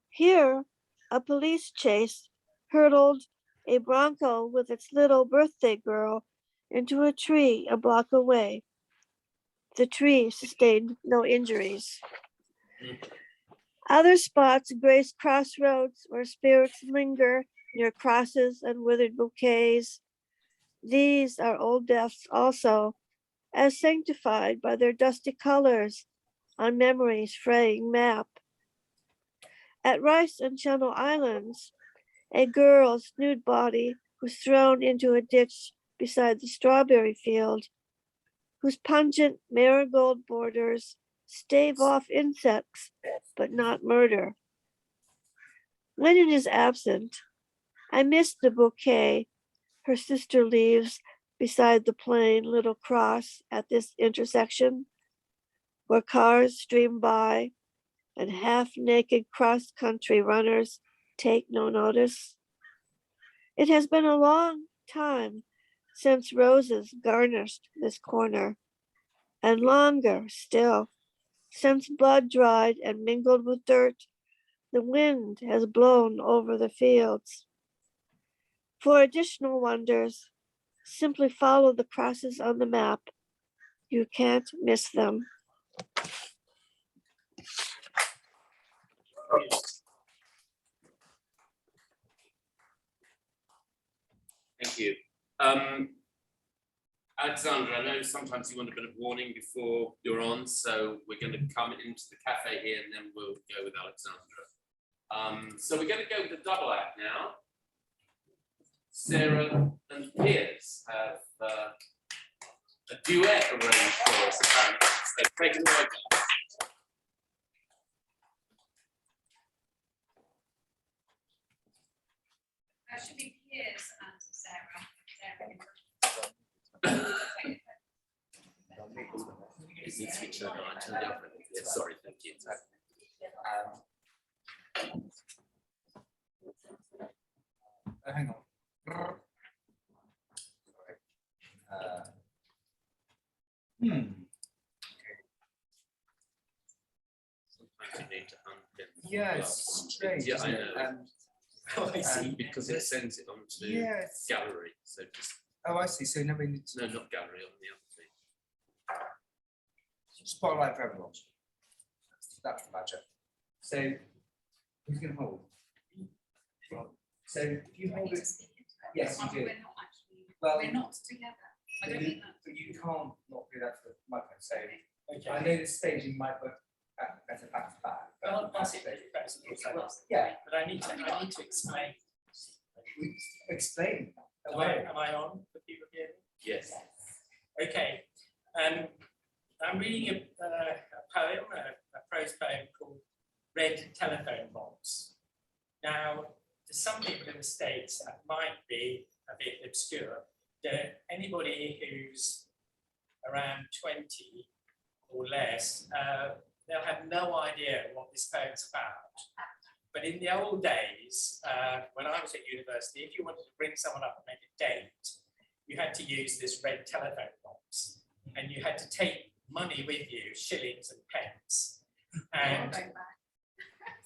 Here, a police chase hurtled a Bronco with its little birthday girl into a tree a block away. The tree sustained no injuries. Other spots grace crossroads where spirits linger near crosses and withered bouquets. These are old deaths also, as sanctified by their dusty colors on memory's fraying map. At Rice and Channel Islands, a girl's nude body was thrown into a ditch beside the strawberry field, whose pungent marigold borders stave off insects, but not murder. When it is absent, I miss the bouquet her sister leaves beside the plain little cross at this intersection, where cars stream by and half-naked cross-country runners take no notice. It has been a long time since roses garnished this corner, and longer still, since blood dried and mingled with dirt, the wind has blown over the fields. For additional wonders, simply follow the crosses on the map. You can't miss them. Thank you. Alexandra, I know sometimes you want a bit of warning before you're on, so we're going to come into the cafe here and then we'll go with Alexandra. So we're going to go with the double act now. Sarah and Piers have a duet arranged for us, apparently. So take it away, guys. That should be Piers and Sarah. Is it switched on? I turned it off. Yeah, sorry, thank you. Hang on. Sometimes you need to unpin. Yeah, it's strange. Yeah, I isn't it? know. Oh, I see. Because it sends it onto gallery. So just. Oh, I see. So now we need to. No, not gallery, on the other thing. Spotlight for everyone. That's the badger. So who's going to hold? So if you hold it, yes, you do. We're not actually. Well, we're not together. I don't mean that. But you can't not do that for the microphone. So I know the staging might work as a back to back. Well, that's it. Yeah, but I need to explain. Explain. Am I on for people here? Yes. Okay. I'm reading a poem, a prose poem called Red Telephone Box. Now, to some people in the States, that might be a bit obscure. Anybody who's around 20 or less, they'll have no idea what this poem's about. But in the old days, when I was at university, if you wanted to bring someone up and make a date, you had to use this red telephone box, and you had to take money with you, shillings and pence. And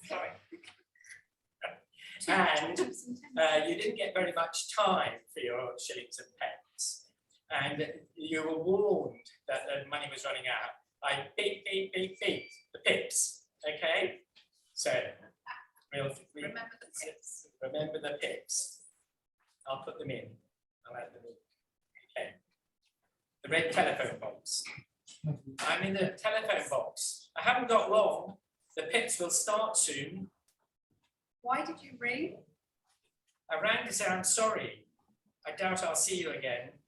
sorry. And you didn't get very much time for your shillings and pence. And you were warned that the money was running out. I beep, beep, beep, beep, the pips, okay? So, remember the pips. Remember the pips. I'll put them in. I'll add them in. Okay. The red telephone box. I'm in the telephone box. I haven't got long. The pips will start soon. Why did you ring? I rang to say I'm sorry. I doubt I'll see you again.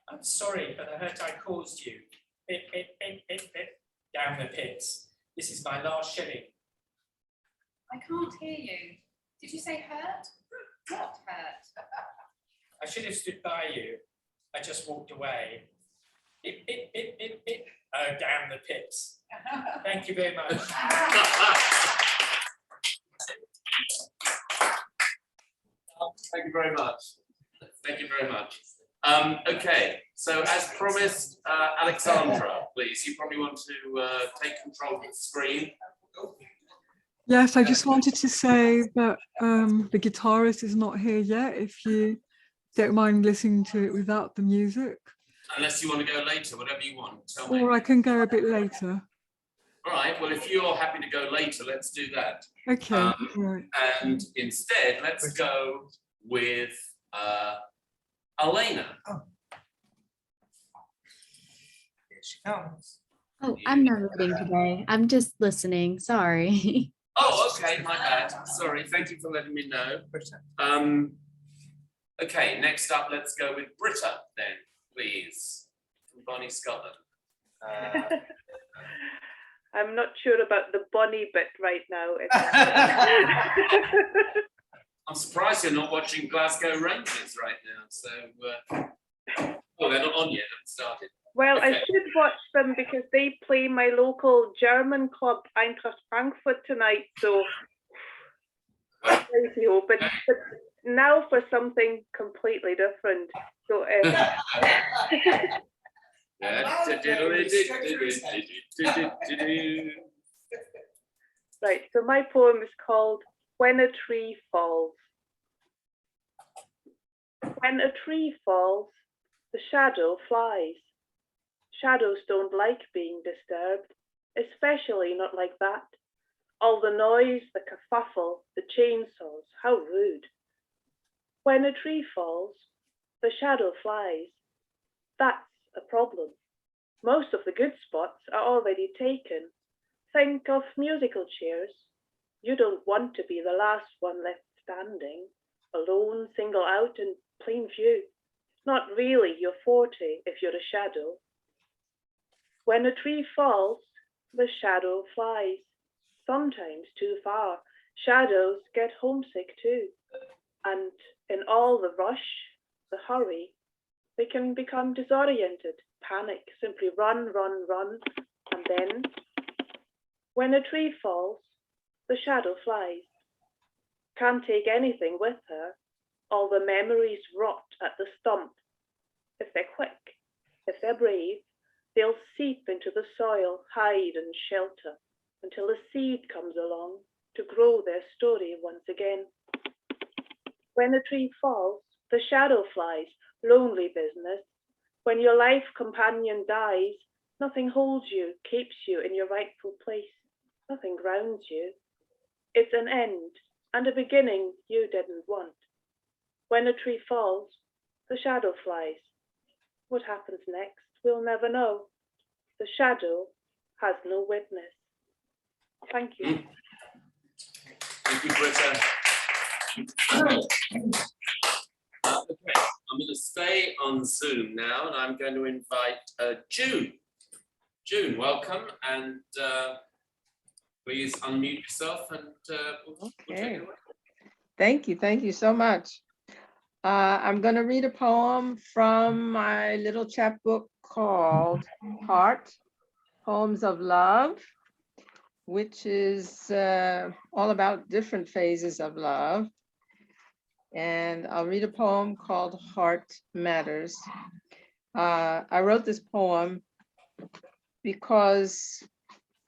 I'm sorry for the hurt I caused you. Pip, pip, pip, pip, pip. Down the pips. This is my last shilling. I can't hear you. Did you say hurt? What hurt? I should have stood by you. I just walked away. Pip, pip, pip, pip, pip. Oh, damn the pips. Thank you very much. Thank you very much. Thank you very much. Okay, so as promised, Alexandra, please, you probably want to take control of the screen. Yes, I just wanted to say that the guitarist is not here yet, if you don't mind listening to it without the music. Unless you want to go later, whatever you want, tell me. Or I can go a bit later. All right, well, if you're happy to go later, let's do that. Okay, right. And instead, let's go with Elena. Oh. Here she comes. Oh, I'm not reading today. I'm just listening. Sorry. Oh, okay, my bad. Sorry, thank you for letting me know. Okay, next up, let's go with Britta then, please, from Bonnie, Scotland. I'm not sure about the Bonnie bit right now. I'm surprised you're not watching Glasgow Rangers right now. So, oh, they're not on yet. Haven't started. Well, okay. I should watch them because they play my local German club Eintracht Frankfurt tonight. So, but now for something completely different. So, right. So my poem is called When a Tree Falls. When a tree falls, the shadow flies. Shadows don't like being disturbed, especially not like that. All the noise, the kerfuffle, the chainsaws, how rude. When a tree falls, the shadow flies. That's a problem. Most of the good spots are already taken. Think of musical chairs. You don't want to be the last one left standing, alone, single out in plain view. Not really your forte if you're a shadow. When a tree falls, the shadow flies, sometimes too far. Shadows get homesick too. And in all the rush, the hurry, they can become disoriented, panic, simply run, run, run. And then, when a tree falls, the shadow flies. Can't take anything with her. All the memories rot at the stump. If they're quick, if they're brave, they'll seep into the soil, hide and shelter, until a seed comes along to grow their story once again. When a tree falls, the shadow flies, lonely business. When your life companion dies, nothing holds you, keeps you in your rightful place. Nothing grounds you. It's an end and a beginning you didn't want. When a tree falls, the shadow flies. What happens next, we'll never know. The shadow has no witness. Thank you. Thank you, Britta. Okay, I'm going to stay on Zoom now, and I'm going to invite June. June, welcome, and please unmute yourself, and we'll take it away. Thank you so much. I'm going to read a poem from my little chapbook called Heart, Poems of Love, which is all about different phases of love. And I'll read a poem called Heart Matters. I wrote this poem because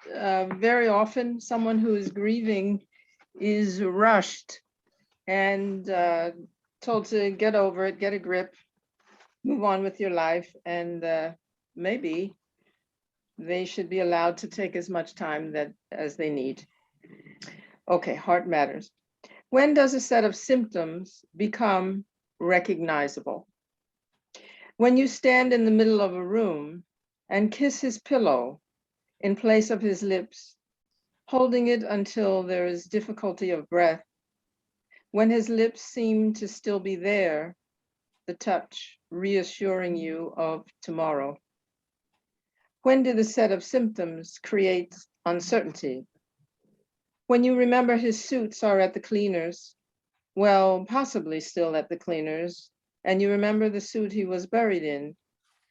very often someone who is grieving is rushed and told to get over it, get a grip, move on with your life, and maybe they should be allowed to take as much time as they need. Okay, Heart Matters. When does a set of symptoms become recognizable? When you stand in the middle of a room and kiss his pillow in place of his lips, holding it until there is difficulty of breath, when his lips seem to still be there, the touch reassuring you of tomorrow. When did the set of symptoms create uncertainty? When you remember his suits are at the cleaners, well, possibly still at the cleaners, and you remember the suit he was buried in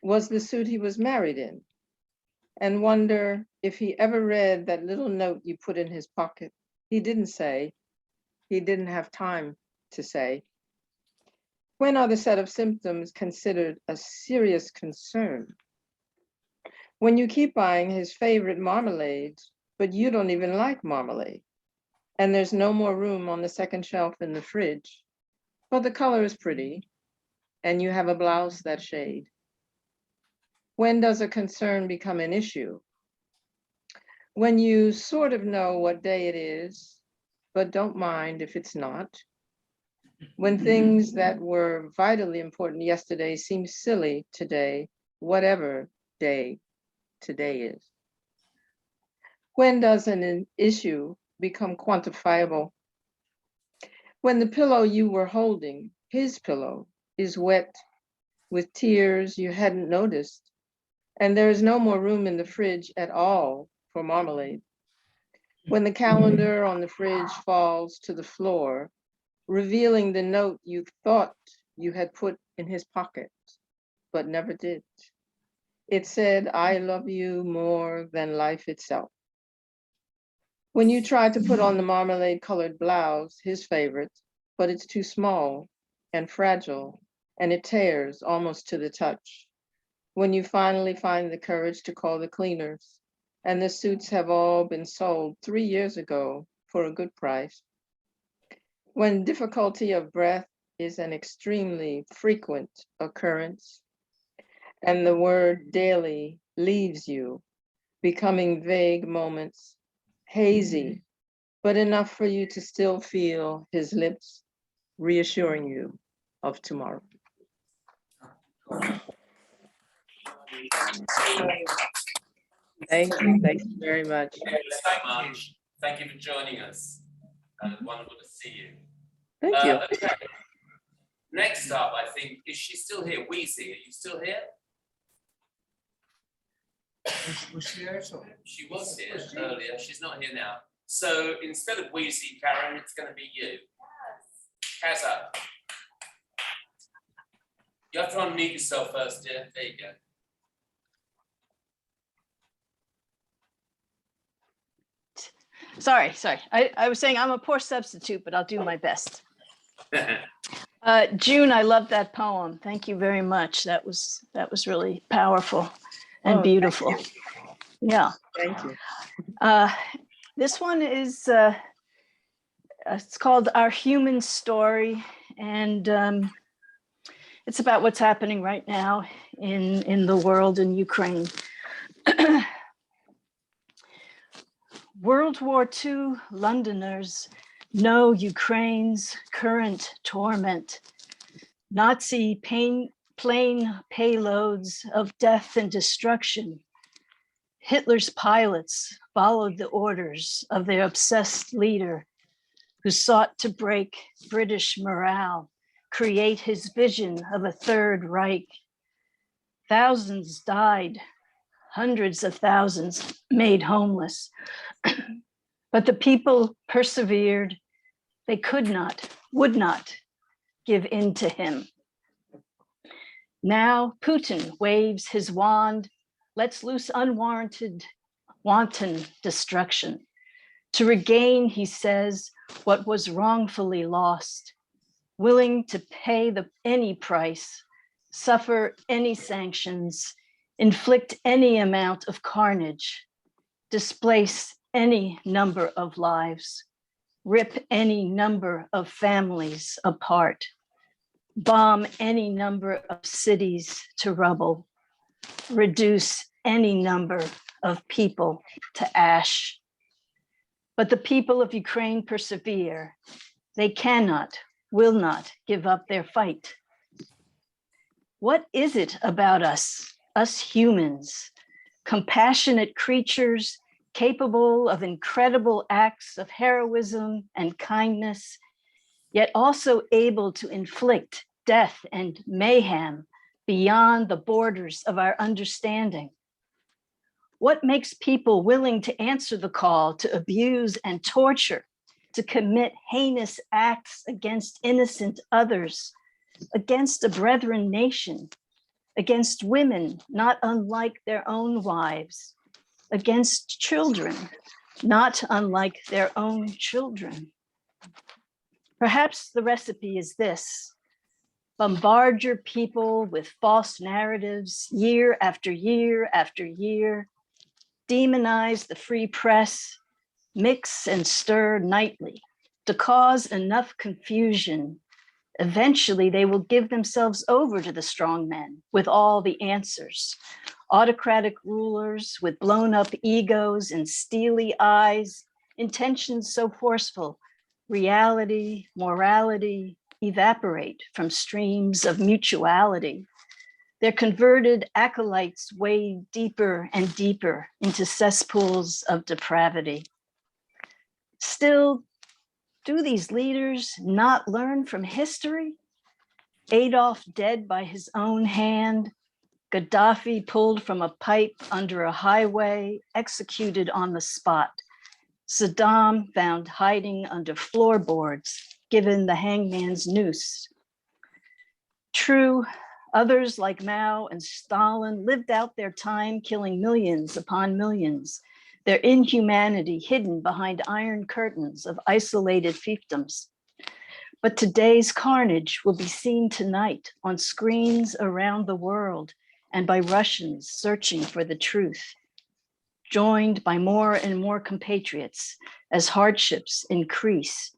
was the suit he was married in, and wonder if he ever read that little note you put in his pocket. He didn't say, he didn't have time to say. When are the set of symptoms considered a serious concern? When you keep buying his favorite marmalade, but you don't even like marmalade, and there's no more room on the second shelf in the fridge, but the color is pretty, and you have a blouse that shade. When does a concern become an issue? When you sort of know what day it is, but don't mind if it's not. When things that were vitally important yesterday seem silly today, whatever day today is. When does an issue become quantifiable? When the pillow you were holding, his pillow, is wet with tears you hadn't noticed, and there is no more room in the fridge at all for marmalade. When the calendar on the fridge falls to the floor, revealing the note you thought you had put in his pocket, but never did. It said, I love you more than life itself. When you try to put on the marmalade colored blouse, his favorite, but it's too small and fragile, and it tears almost to the touch. When you finally find the courage to call the cleaners, and the suits have all been sold 3 years ago for a good price. When difficulty of breath is an extremely frequent occurrence, and the word daily leaves you, becoming vague moments, hazy, but enough for you to still feel his lips reassuring you of tomorrow. Thank you. Thank you very much. Thank you so much. Thank you for joining us. Wonderful to see you. Thank you. Okay. Next up, I think, is she still here? Wheezy, are you still here? Was she here? She was here earlier. She's not here now. So instead of Wheezy, Karen, it's going to be you. Kazza. You have to unmute yourself first, dear. There you go. Sorry. I was saying I'm a poor substitute, but I'll do my best. June, I love that poem. Thank you very much. That was really powerful and beautiful. Yeah. Thank you. This one is it's called Our Human Story, and it's about what's happening right now in the world in Ukraine. World War II Londoners know Ukraine's current torment. Nazi plane payloads of death and destruction. Hitler's pilots followed the orders of their obsessed leader, who sought to break British morale, create his vision of a Third Reich. Thousands died, hundreds of thousands made homeless. But the people persevered. They could not, would not give in to him. Now Putin waves his wand, lets loose wanton destruction. To regain, he says, what was wrongfully lost, willing to pay any price, suffer any sanctions, inflict any amount of carnage, displace any number of lives, rip any number of families apart, bomb any number of cities to rubble, reduce any number of people to ash. But the people of Ukraine persevere. They cannot, will not give up their fight. What is it about us humans, compassionate creatures, capable of incredible acts of heroism and kindness, yet also able to inflict death and mayhem beyond the borders of our understanding? What makes people willing to answer the call to abuse and torture, to commit heinous acts against innocent others, against a brethren nation, against women not unlike their own wives, against children not unlike their own children? Perhaps the recipe is this: bombard your people with false narratives year after year after year, demonize the free press, mix and stir nightly to cause enough confusion. Eventually, they will give themselves over to the strong men with all the answers. Autocratic rulers with blown up egos and steely eyes, intentions so forceful, reality, morality evaporate from streams of mutuality. Their converted acolytes wade deeper and deeper into cesspools of depravity. Still, do these leaders not learn from history? Adolf dead by his own hand, Gaddafi pulled from a pipe under a highway, executed on the spot. Saddam found hiding under floorboards, given the hangman's noose. True, others like Mao and Stalin lived out their time killing millions upon millions, their inhumanity hidden behind iron curtains of isolated fiefdoms. But today's carnage will be seen tonight on screens around the world and by Russians searching for the truth, joined by more and more compatriots as hardships increase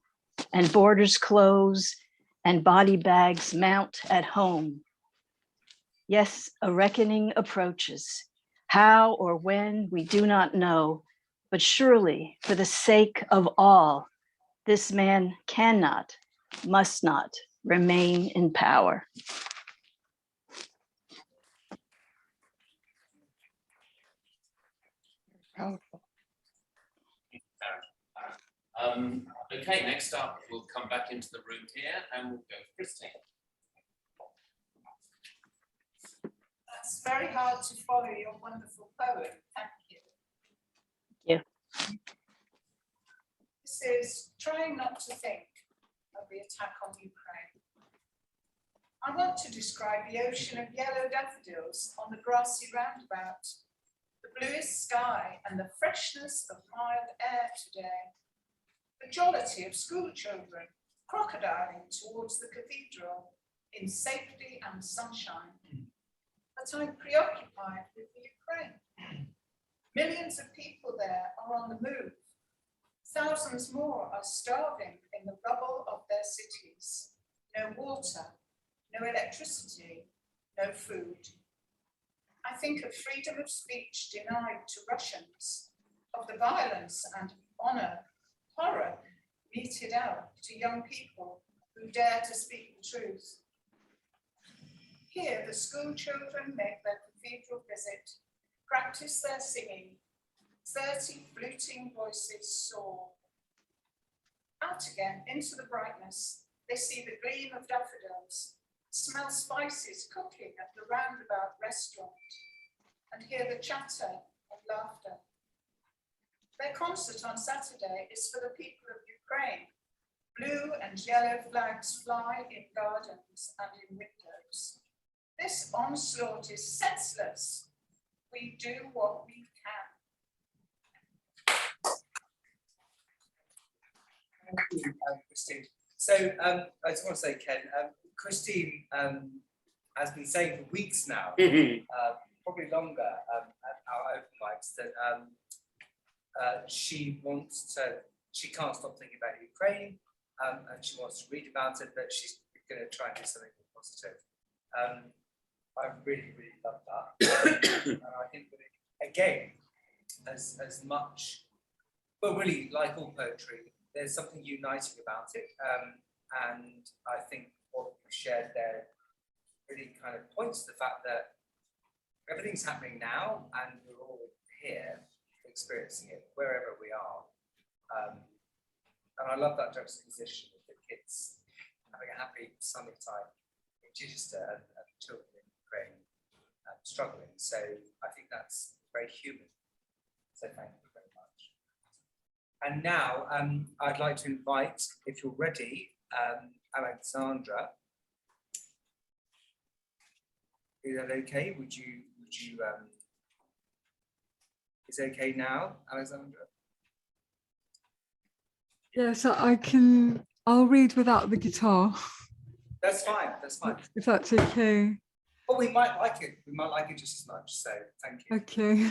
and borders close and body bags mount at home. Yes, a reckoning approaches. How or when, we do not know, but surely for the sake of all, this man cannot, must not remain in power. Powerful. Okay, next up, we'll come back into the room here and we'll go to Christine. That's very hard to follow your wonderful poem. Thank you. Yeah. This is Trying Not to Think of the Attack on Ukraine. I want to describe the ocean of yellow daffodils on the grassy roundabout, the bluest sky and the freshness of mild air today, the jollity of school children crocodiling towards the cathedral in safety and sunshine. But I'm preoccupied with the Ukraine. Millions of people there are on the move. Thousands more are starving in the rubble of their cities. No water, no electricity, no food. I think of freedom of speech denied to Russians, of the violence and horror meted out to young people who dare to speak the truth. Here, the school children make their cathedral visit, practice their singing. 30 fluting voices soar. Out again into the brightness, they see the gleam of daffodils, smell spices cooking at the roundabout restaurant, and hear the chatter of laughter. Their concert on Saturday is for the people of Ukraine. Blue and yellow flags fly in gardens and in windows. This onslaught is senseless. We do what we can. Thank you, Christine. So I just want to say, Ken, Christine has been saying for weeks now, probably longer at our open mics, that she can't stop thinking about Ukraine, and she wants to read about it, but she's going to try and do something more positive. I really, really love that. And I think that, again, as much, well, really, like all poetry, there's something uniting about it. And I think what you shared there really kind of points to the fact that everything's happening now and we're all here experiencing it wherever we are. And I love that juxtaposition of the kids having a happy sunny time in Chichester and children in Ukraine struggling. So I think that's very human. So thank you very much. And now I'd like to invite, if you're ready, Alexandra. Is that okay? Would you is it okay now, Alexandra? Yes, I'll read without the guitar. That's fine, that's fine. If that's okay. Well, we might like it. We might like it just as much, so thank you. Okay.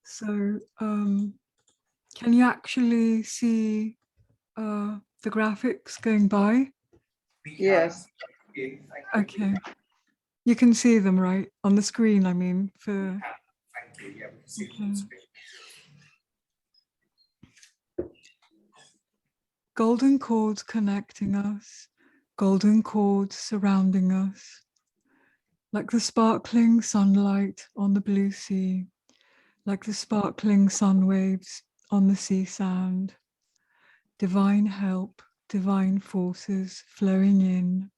So, can you actually see the graphics going by? Yes. Okay. You can see them, right? On the screen, I mean, for... Thank you, yeah, we can see them on the screen. Golden cords connecting us, golden cords surrounding us, like the sparkling sunlight on the blue sea, like the sparkling sun waves on the sea sand. Divine help, divine forces flowing in,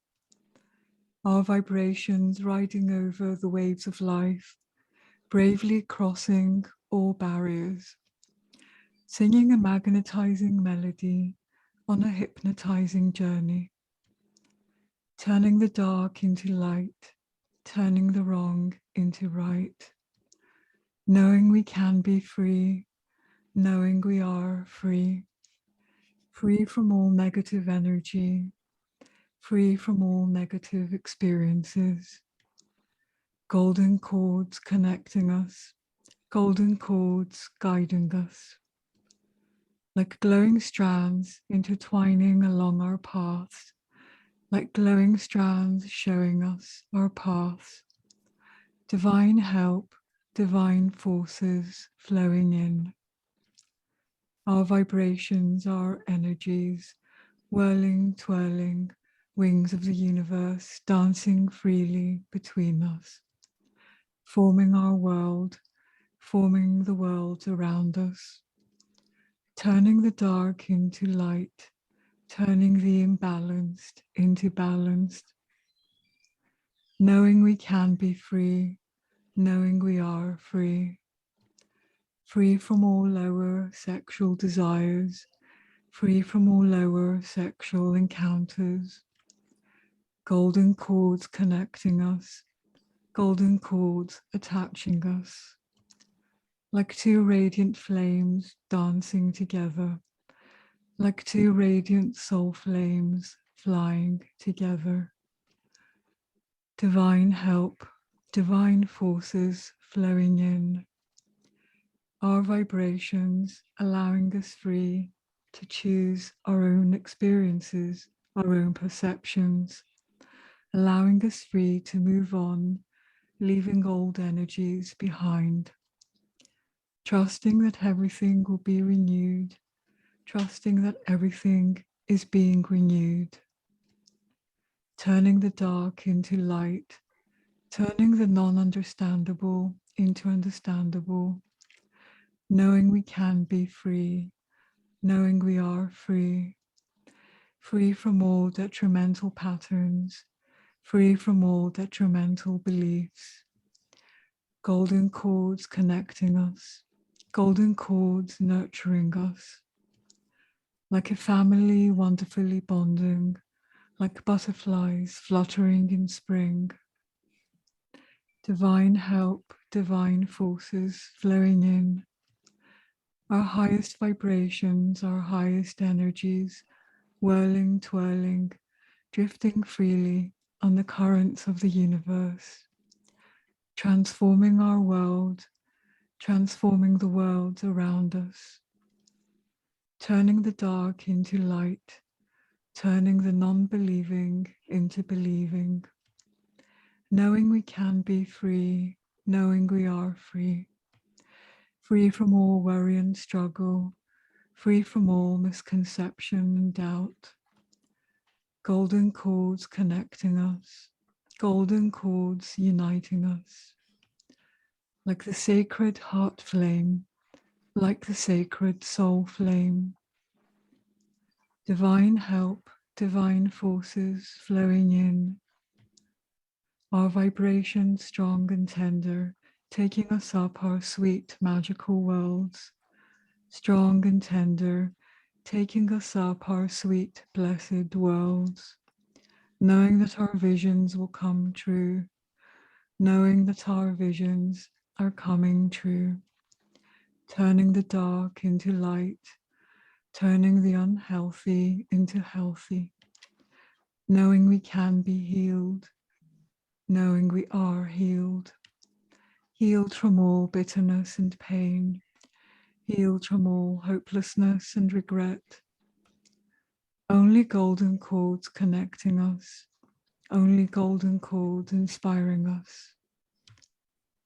our vibrations riding over the waves of life, bravely crossing all barriers, singing a magnetizing melody on a hypnotizing journey, turning the dark into light, turning the wrong into right, knowing we can be free, knowing we are free, free from all negative energy, free from all negative experiences. Golden cords connecting us, golden cords guiding us, like glowing strands intertwining along our paths, like glowing strands showing us our paths. Divine help, divine forces flowing in. Our vibrations, our energies, whirling, twirling, wings of the universe dancing freely between us, forming our world, forming the world around us, turning the dark into light, turning the imbalanced into balanced, knowing we can be free, knowing we are free, free from all lower sexual desires, free from all lower sexual encounters, golden cords connecting us, golden cords attaching us, like two radiant flames dancing together, like two radiant soul flames flying together. Divine help, divine forces flowing in, our vibrations allowing us free to choose our own experiences, our own perceptions, allowing us free to move on, leaving old energies behind, trusting that everything will be renewed, trusting that everything is being renewed, turning the dark into light, turning the non-understandable into understandable, knowing we can be free, knowing we are free, free from all detrimental patterns, free from all detrimental beliefs, golden cords connecting us, golden cords nurturing us, like a family wonderfully bonding, like butterflies fluttering in spring. Divine help, divine forces flowing in, our highest vibrations, our highest energies, whirling, twirling, drifting freely on the currents of the universe, transforming our world, transforming the world around us, turning the dark into light, turning the non-believing into believing, knowing we can be free, knowing we are free, free from all worry and struggle, free from all misconception and doubt, golden cords connecting us, golden cords uniting us, like the sacred heart flame, like the sacred soul flame, divine help, divine forces flowing in, our vibration strong and tender, taking us up our sweet magical worlds, strong and tender, taking us up our sweet blessed worlds, knowing that our visions will come true, knowing that our visions are coming true, turning the dark into light, turning the unhealthy into healthy, knowing we can be healed, knowing we are healed, healed from all bitterness and pain, healed from all hopelessness and regret. Only golden cords connecting us, only golden cords inspiring us,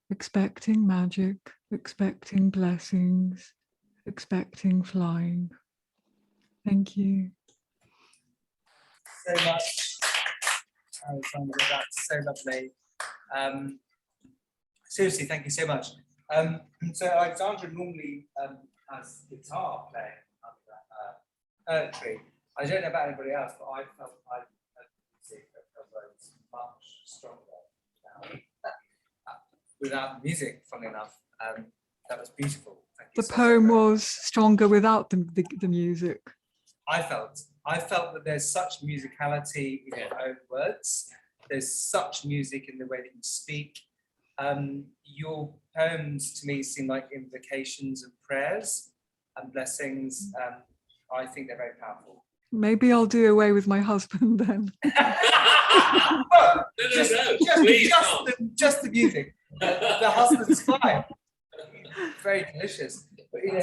expecting magic, expecting blessings, expecting flying. Thank you. So much, Alexandra, that's so lovely. Seriously, thank you so much. So Alexandra normally has guitar playing under poetry. I don't know about anybody else, but I felt I heard music that was much stronger now. Without music, funnily enough, that was beautiful. Thank you The poem was stronger without the music. I felt that there's such musicality in your own words. There's such music in the way that you speak. Your poems to me seem like invocations and prayers and blessings. I think they're very powerful. Maybe I'll do away with my husband then. Well, just the music. The husband's fine. Very delicious. But you know,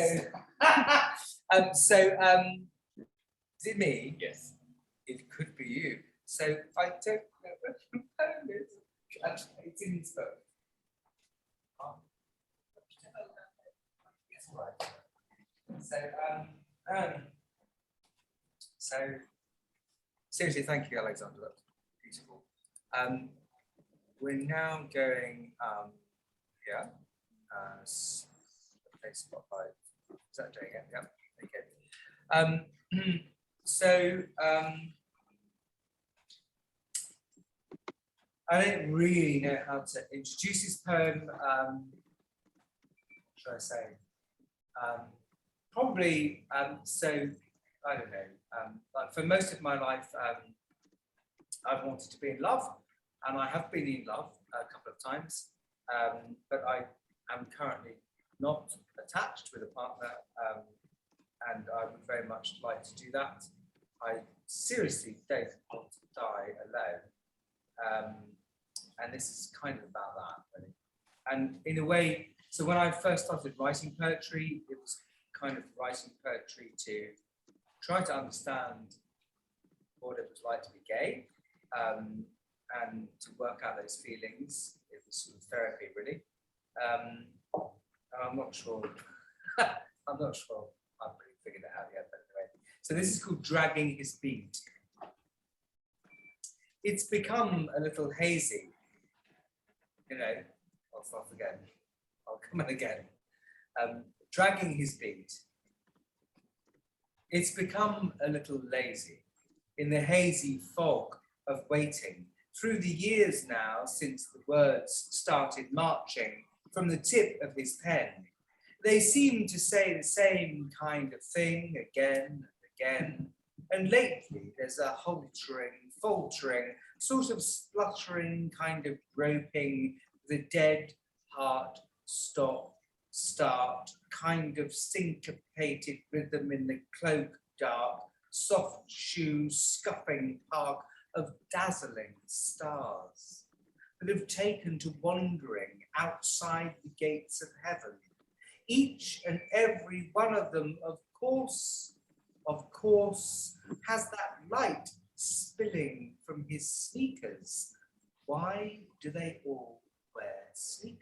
is it me? Yes. It could be you. So I don't know what the poem is. Actually, it's in his book. seriously, thank you, Alexander. That's beautiful. We're now going here. Okay, spotlight. Is that doing it? Yeah. Okay. I don't really know how to introduce this poem. Should I say? Probably. So I don't know. Like for most of my life, I've wanted to be in love, and I have been in love a couple of times. But I am currently not attached with a partner, and I would very much like to do that. I seriously don't want to die alone. And this is kind of about that, really. And in a way, so when I first started writing poetry, it was kind of writing poetry to try to understand what it was like to be gay, and to work out those feelings. It was sort of therapy, really. And I'm not sure, I'm not sure I've really figured it out yet, but anyway. So this is called Dragging His Beat. It's become a little hazy, you know. I'll start again. I'll come in again. Dragging his beat. It's become a little lazy in the hazy fog of waiting through the years now since the words started marching from the tip of his pen. They seem to say the same kind of thing again and again. And lately there's a haltering, faltering, sort of spluttering kind of groping, the dead heart stop, start, kind of syncopated rhythm in the cloak dark, soft shoe scuffing park of dazzling stars that have taken to wandering outside the gates of heaven. Each and every one of them, of course, has that light spilling from his sneakers. Why do they all wear sneakers?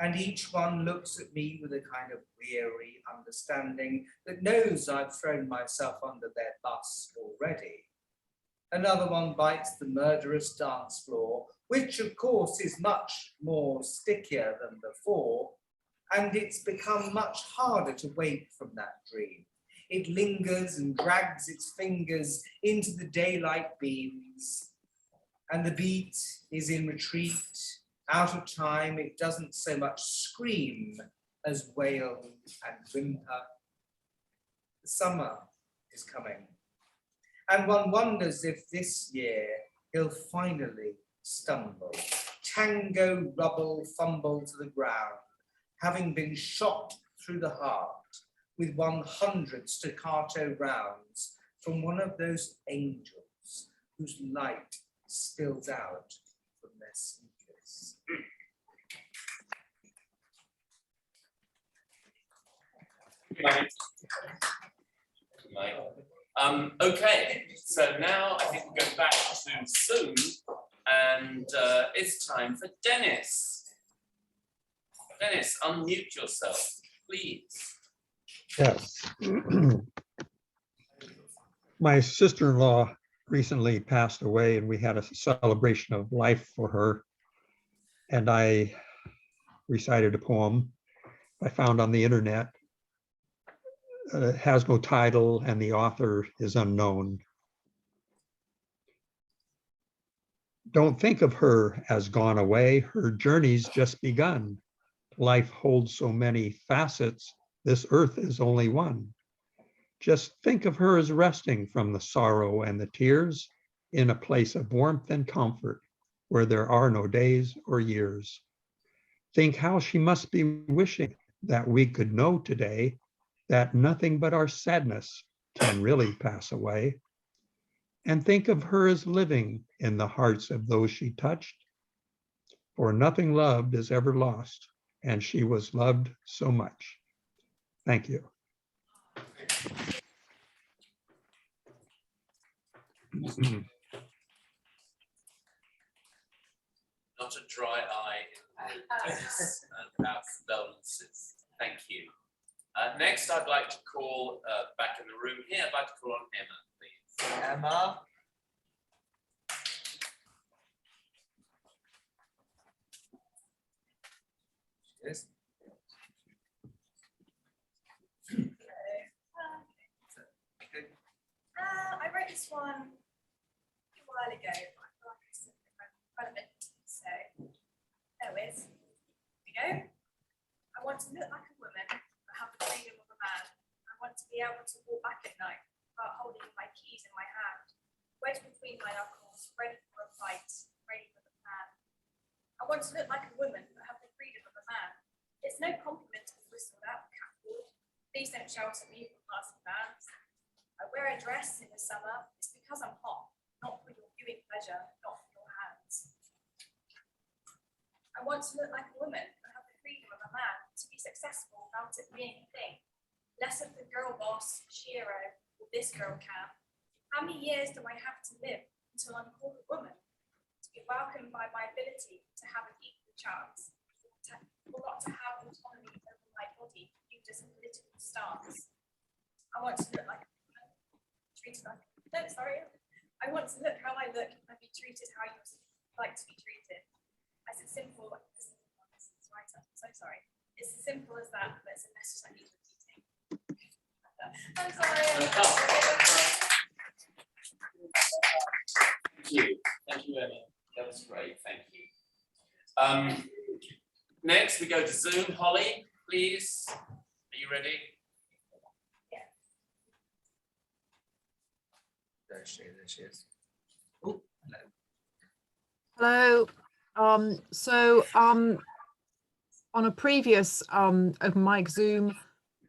And each one looks at me with a kind of weary understanding that knows I've thrown myself under their bus already. Another one bites the murderous dance floor, which of course is much more stickier than before, and it's become much harder to wake from that dream. It lingers and drags its fingers into the daylight beams, and the beat is in retreat. Out of time, it doesn't so much scream as wail and whimper. The summer is coming, and one wonders if this year he'll finally stumble, tango rubble fumble to the ground, having been shot through the heart with 100 staccato rounds from one of those angels whose light spills out from their sneakers. Okay, so now I think we're going back to Zoom, and it's time for Dennis. Dennis, unmute yourself, please. Yes. My sister-in-law recently passed away, and we had a celebration of life for her. And I recited a poem I found on the internet. It has no title, and the author is unknown. Don't think of her as gone away. Her journey's just begun. Life holds so many facets. This earth is only one. Just think of her as resting from the sorrow and the tears in a place of warmth and comfort where there are no days or years. Think how she must be wishing that we could know today that nothing but our sadness can really pass away. And think of her as living in the hearts of those she touched. For nothing loved is ever lost, and she was loved so much. Thank you. Not a dry eye in Dennis and our condolences. Thank you. Next, I'd like to call back in the room here. I'd like to call on Emma, please. Emma. Yes. I wrote this one a while ago, but I feel like it's relevant. So, there it is. Here we go. I want to look like a woman, but have the freedom of a man. I want to be able to walk back at night without holding my keys in my hand, wedged between my knuckles, ready for a fight, ready for the plan. I want to look like a woman, but have the freedom of a man. It's no compliment to be whistled out the catwalk. Please don't shout at me from passing bands. I wear a dress in the summer. It's because I'm hot, not for your viewing pleasure, not for your hands. I want to look like a woman, but have the freedom of a man. To be successful without it being a thing. Less of the girl boss, Shiro, or this girl can. How many years do I have to live until I'm called a woman? To be welcomed by my ability to have an equal chance, or not to have autonomy over my body, viewed as a political stance. I want to look like a woman, treated like I want to look how I look and be treated how you like to be treated. As it's simple as I'm so sorry. It's as simple as that, but it's a message I need repeating. I'm sorry. Thank you. Thank you, Emma. That was great. Thank you. Next, we go to Zoom. Holly, please. Are you ready? Yeah. There she is. Oh, hello. On a previous open mic Zoom,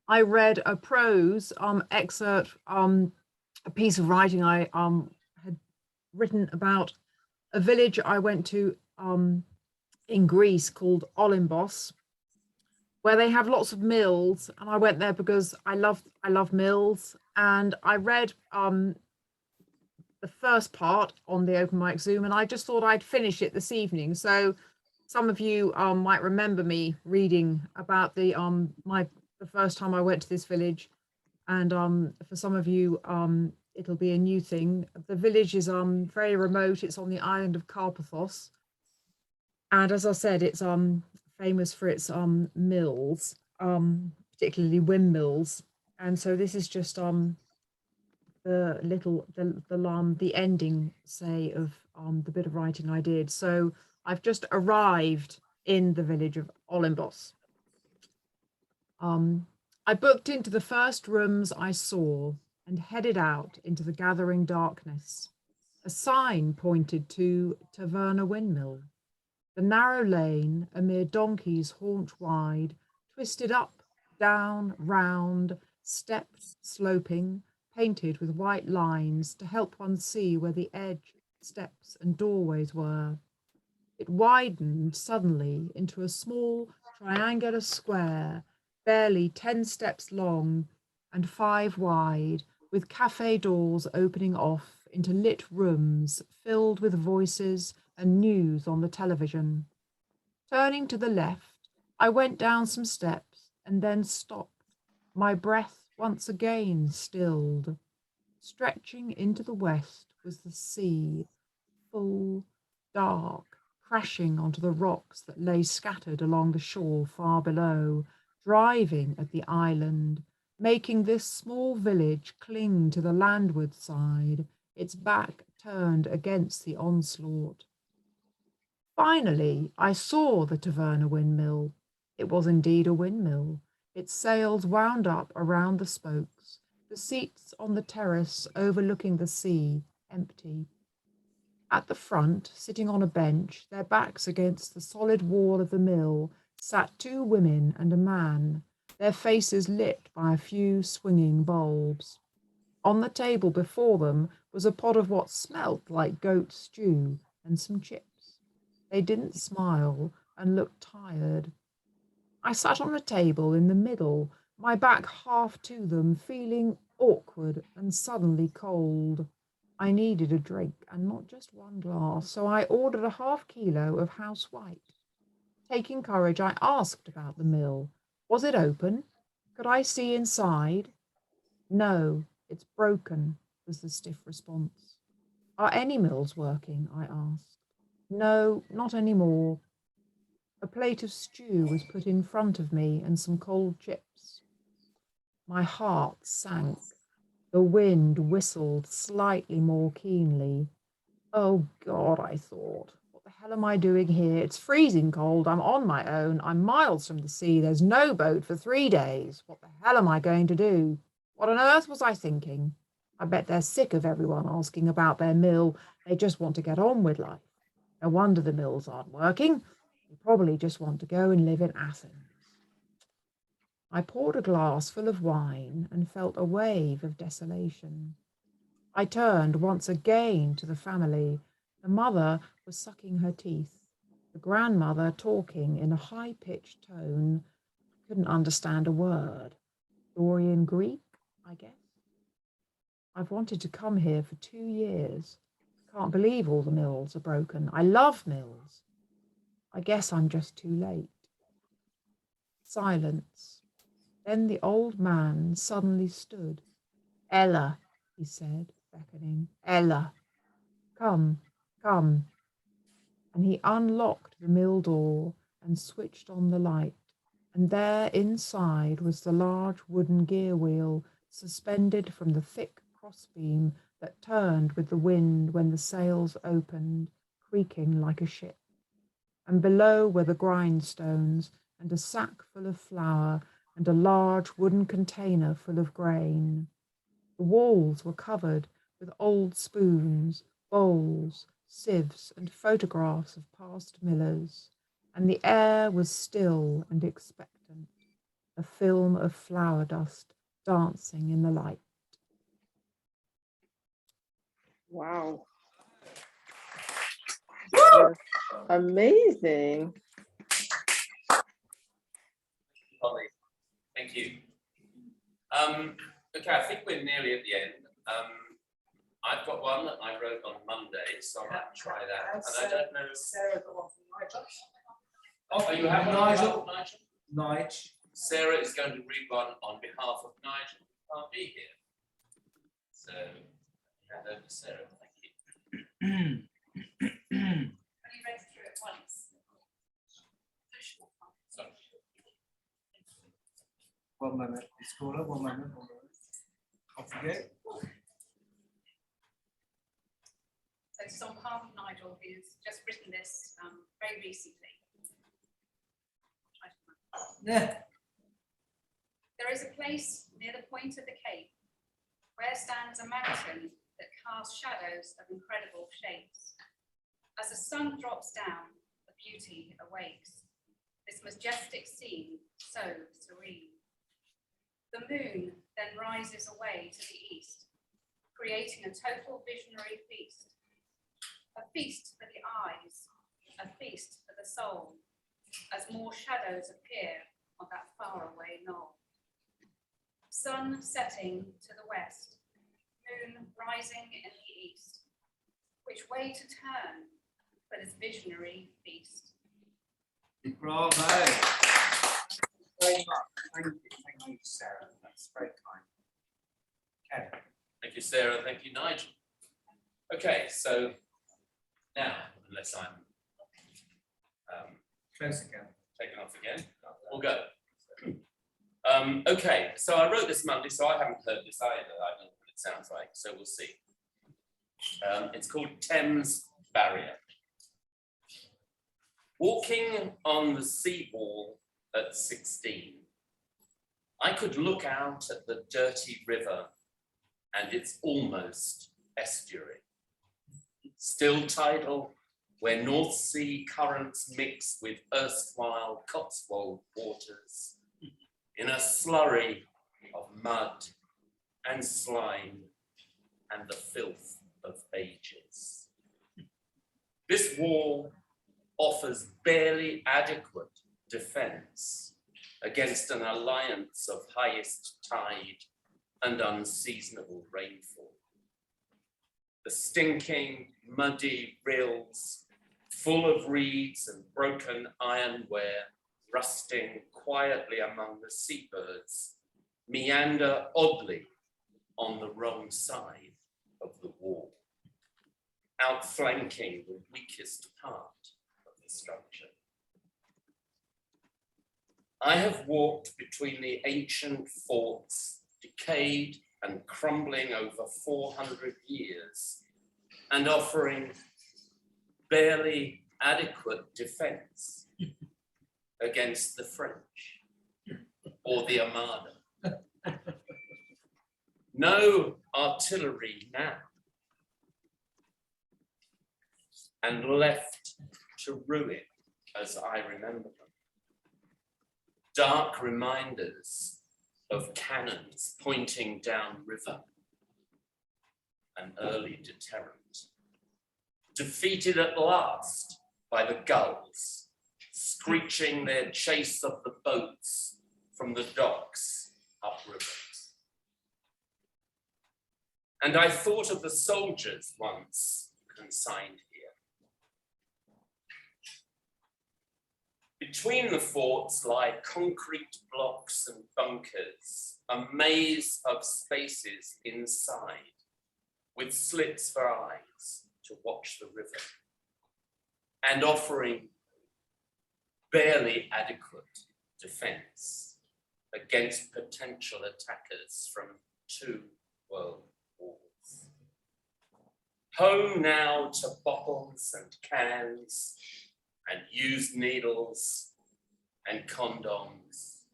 I read a prose excerpt, a piece of writing I had written about a village I went to in Greece called Olympos, where they have lots of mills, and I went there because I love mills, and I read the first part on the open mic Zoom, and I just thought I'd finish it this evening. So some of you might remember me reading about the first time I went to this village, and for some of you it'll be a new thing. The village is very remote. It's on the island of Carpathos, and as I said, it's famous for its mills, particularly windmills. And so this is just the ending, say, of the bit of writing I did. So I've just arrived in the village of Olympos. I booked into the first rooms I saw and headed out into the gathering darkness. A sign pointed to Taverna Windmill. The narrow lane, a mere donkey's haunch wide, twisted up, down, round, stepped, sloping, painted with white lines to help one see where the edge, steps and doorways were. It widened suddenly into a small triangular square, barely 10 steps long and 5 wide, with cafe doors opening off into lit rooms filled with voices and news on the television. Turning to the left, I went down some steps and then stopped, my breath once again stilled. Stretching into the west was the sea, full, dark, crashing onto the rocks that lay scattered along the shore far below, driving at the island, making this small village cling to the landward side, its back turned against the onslaught. Finally, I saw the Taverna windmill. It was indeed a windmill. Its sails wound up around the spokes, the seats on the terrace overlooking the sea, empty. At the front, sitting on a bench, their backs against the solid wall of the mill, sat 2 women and a man, their faces lit by a few swinging bulbs. On the table before them was a pot of what smelt like goat stew and some chips. They didn't smile and looked tired. I sat on a table in the middle, my back half to them, feeling awkward and suddenly cold. I needed a drink, and not just one glass, so I ordered a ½ kilo of house white. Taking courage, I asked about the mill. Was it open? Could I see inside? No, it's broken, was the stiff response. Are any mills working? I asked. No, not anymore. A plate of stew was put in front of me and some cold chips. My heart sank. The wind whistled slightly more keenly. Oh God, I thought. What the hell am I doing here? It's freezing cold. I'm on my own. I'm miles from the sea. There's no boat for 3 days. What the hell am I going to do? What on earth was I thinking? I bet they're sick of everyone asking about their mill. They just want to get on with life. No wonder the mills aren't working. They probably just want to go and live in Athens. I poured a glass full of wine and felt a wave of desolation. I turned once again to the family. The mother was sucking her teeth, the grandmother talking in a high-pitched tone. Couldn't understand a word. Dorian Greek, I guess. I've wanted to come here for 2 years. Can't believe all the mills are broken. I love mills. I guess I'm just too late. Silence. Then the old man suddenly stood. Ella, he said, beckoning. Ella, come, come. And he unlocked the mill door and switched on the light. And there inside was the large wooden gear wheel suspended from the thick crossbeam that turned with the wind when the sails opened, creaking like a ship. And below were the grindstones and a sack full of flour and a large wooden container full of grain. The walls were covered with old spoons, bowls, sieves, and photographs of past millers, and the air was still and expectant, a film of flour dust dancing in the light. Wow. Amazing. Holly, thank you. Okay, I think we're nearly at the end. I've got one that I wrote on Monday, so I might try that. And I don't know. Sarah got one from Nigel. Oh, you have Nigel. Nigel? Nigel. Sarah is going to read one on behalf of Nigel, who can't be here. So, hand over to Sarah. Thank you. Have you read through it once? Sorry. 1 moment, Miss Caller, 1 moment. Off you go. So it's on behalf of Nigel, who's just written this very recently. Yeah. There is a place near the point of the cape where stands a mountain that casts shadows of incredible shapes. As the sun drops down, the beauty awakes. This majestic scene, so serene. The moon then rises away to the east, creating a total visionary feast. A feast for the eyes, a feast for the soul, as more shadows appear on that faraway knoll. Sun setting to the west, moon rising in the east. Which way to turn for this visionary feast? Bravo. Very much. Thank you, Sarah. That's very kind. Ken. Thank you, Sarah. Thank you, Nigel. Okay, so now, unless I'm close again, taken off again, we'll go. Okay, so I wrote this Monday, so I haven't heard this either. I don't know what it sounds like, so we'll see. It's called Thames Barrier. Walking on the seawall at 16, I could look out at the dirty river and its almost estuary. Still tidal, where North Sea currents mix with erstwhile Cotswold waters, in a slurry of mud and slime and the filth of ages. This wall offers barely adequate defense against an alliance of highest tide and unseasonable rainfall. The stinking, muddy rills, full of reeds and broken ironware, rusting quietly among the seabirds, meander oddly on the wrong side outflanking the weakest part of the structure. I have walked between the ancient forts, decayed and crumbling over 400 years, and offering barely adequate defense against the French or the Armada. No artillery now, and left to ruin as I remember them. Dark reminders of cannons pointing down river, an early deterrent. Defeated at last by the gulls, screeching their chase of the boats from the docks upriver. And I thought of the soldiers once consigned here. Between the forts lie concrete blocks and bunkers, a maze of spaces inside, with slits for eyes to watch the river, and offering barely adequate defense against potential attackers from 2 world wars. Home now to bottles and cans and used needles and condoms.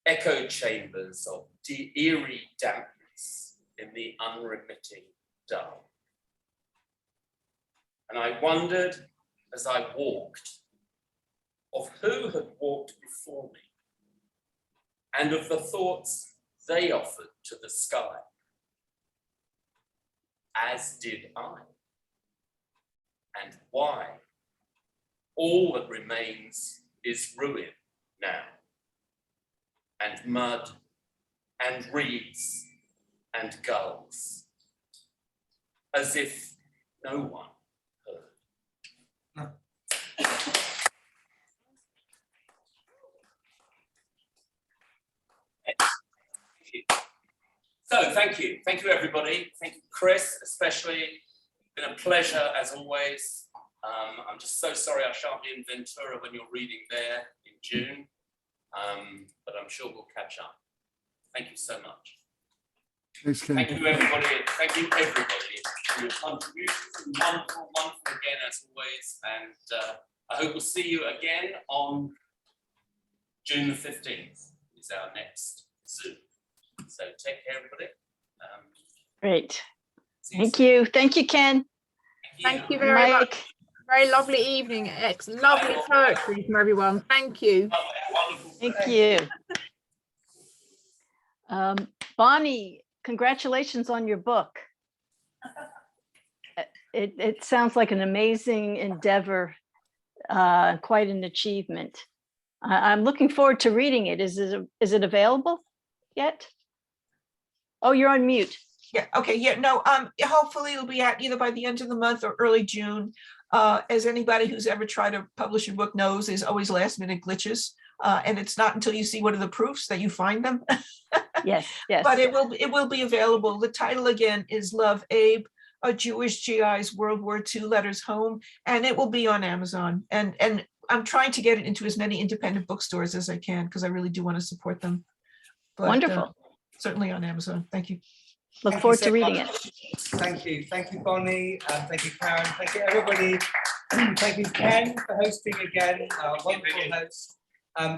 Echo chambers of eerie dampness in the unremitting dark. And I wondered as I walked of who had walked before me and of the thoughts they offered to the sky, as did I, and why all that remains is ruin now, and mud, and reeds, and gulls, as if no one heard. So thank you everybody. Thank you, Chris, especially. It's been a pleasure as always. I'm just so sorry I shan't be in Ventura when you're reading there in June, but I'm sure we'll catch up. Thank you so much. Thanks, Ken. Thank you everybody. Thank you everybody for your contributions. Wonderful, wonderful again as always. And I hope we'll see you again on June the 15th is our next Zoom. So take care, everybody. Great. Thank you. Thank you, Ken. Thank you very Mike. much. Very lovely evening. Lovely poetry from everyone. Thank you. Thank you. Bonnie, congratulations on your book. It sounds like an amazing endeavor, quite an achievement. I'm looking forward to reading it. Is it available yet? Oh, you're on mute. Yeah, okay, yeah, no, hopefully it'll be out either by the end of the month or early June. As anybody who's ever tried to publish a book knows, there's always last minute glitches. And it's not until you see what are the proofs that you find them. Yes, yes. But it will be available. The title again is Love, Abe, a Jewish GI's World War II Letters Home, and it will be on Amazon. And I'm trying to get it into as many independent bookstores as I can because I really do want to support them. But, wonderful. Certainly on Amazon. Thank you. Look forward to reading it. Thank you, Bonnie. Thank you, Karen. Thank you, everybody. Thank you, Ken, for hosting again. Wonderful host.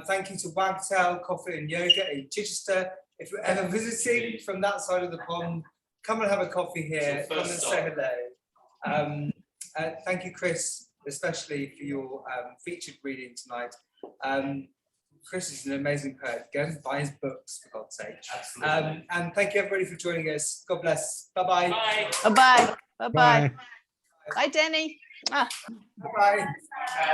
Thank you to Wagtail Coffee and Yoga in Chichester. If you're ever visiting from that side of the pond, come and have a coffee here. Come and say hello. Thank you, Chris, especially for your featured reading tonight. Chris is an amazing poet. Go and buy his books, for God's sake. Absolutely. And thank you, everybody, for joining us. God bless. Bye-bye. Bye. Bye-bye. Bye-bye. Bye, Denny. Bye-bye.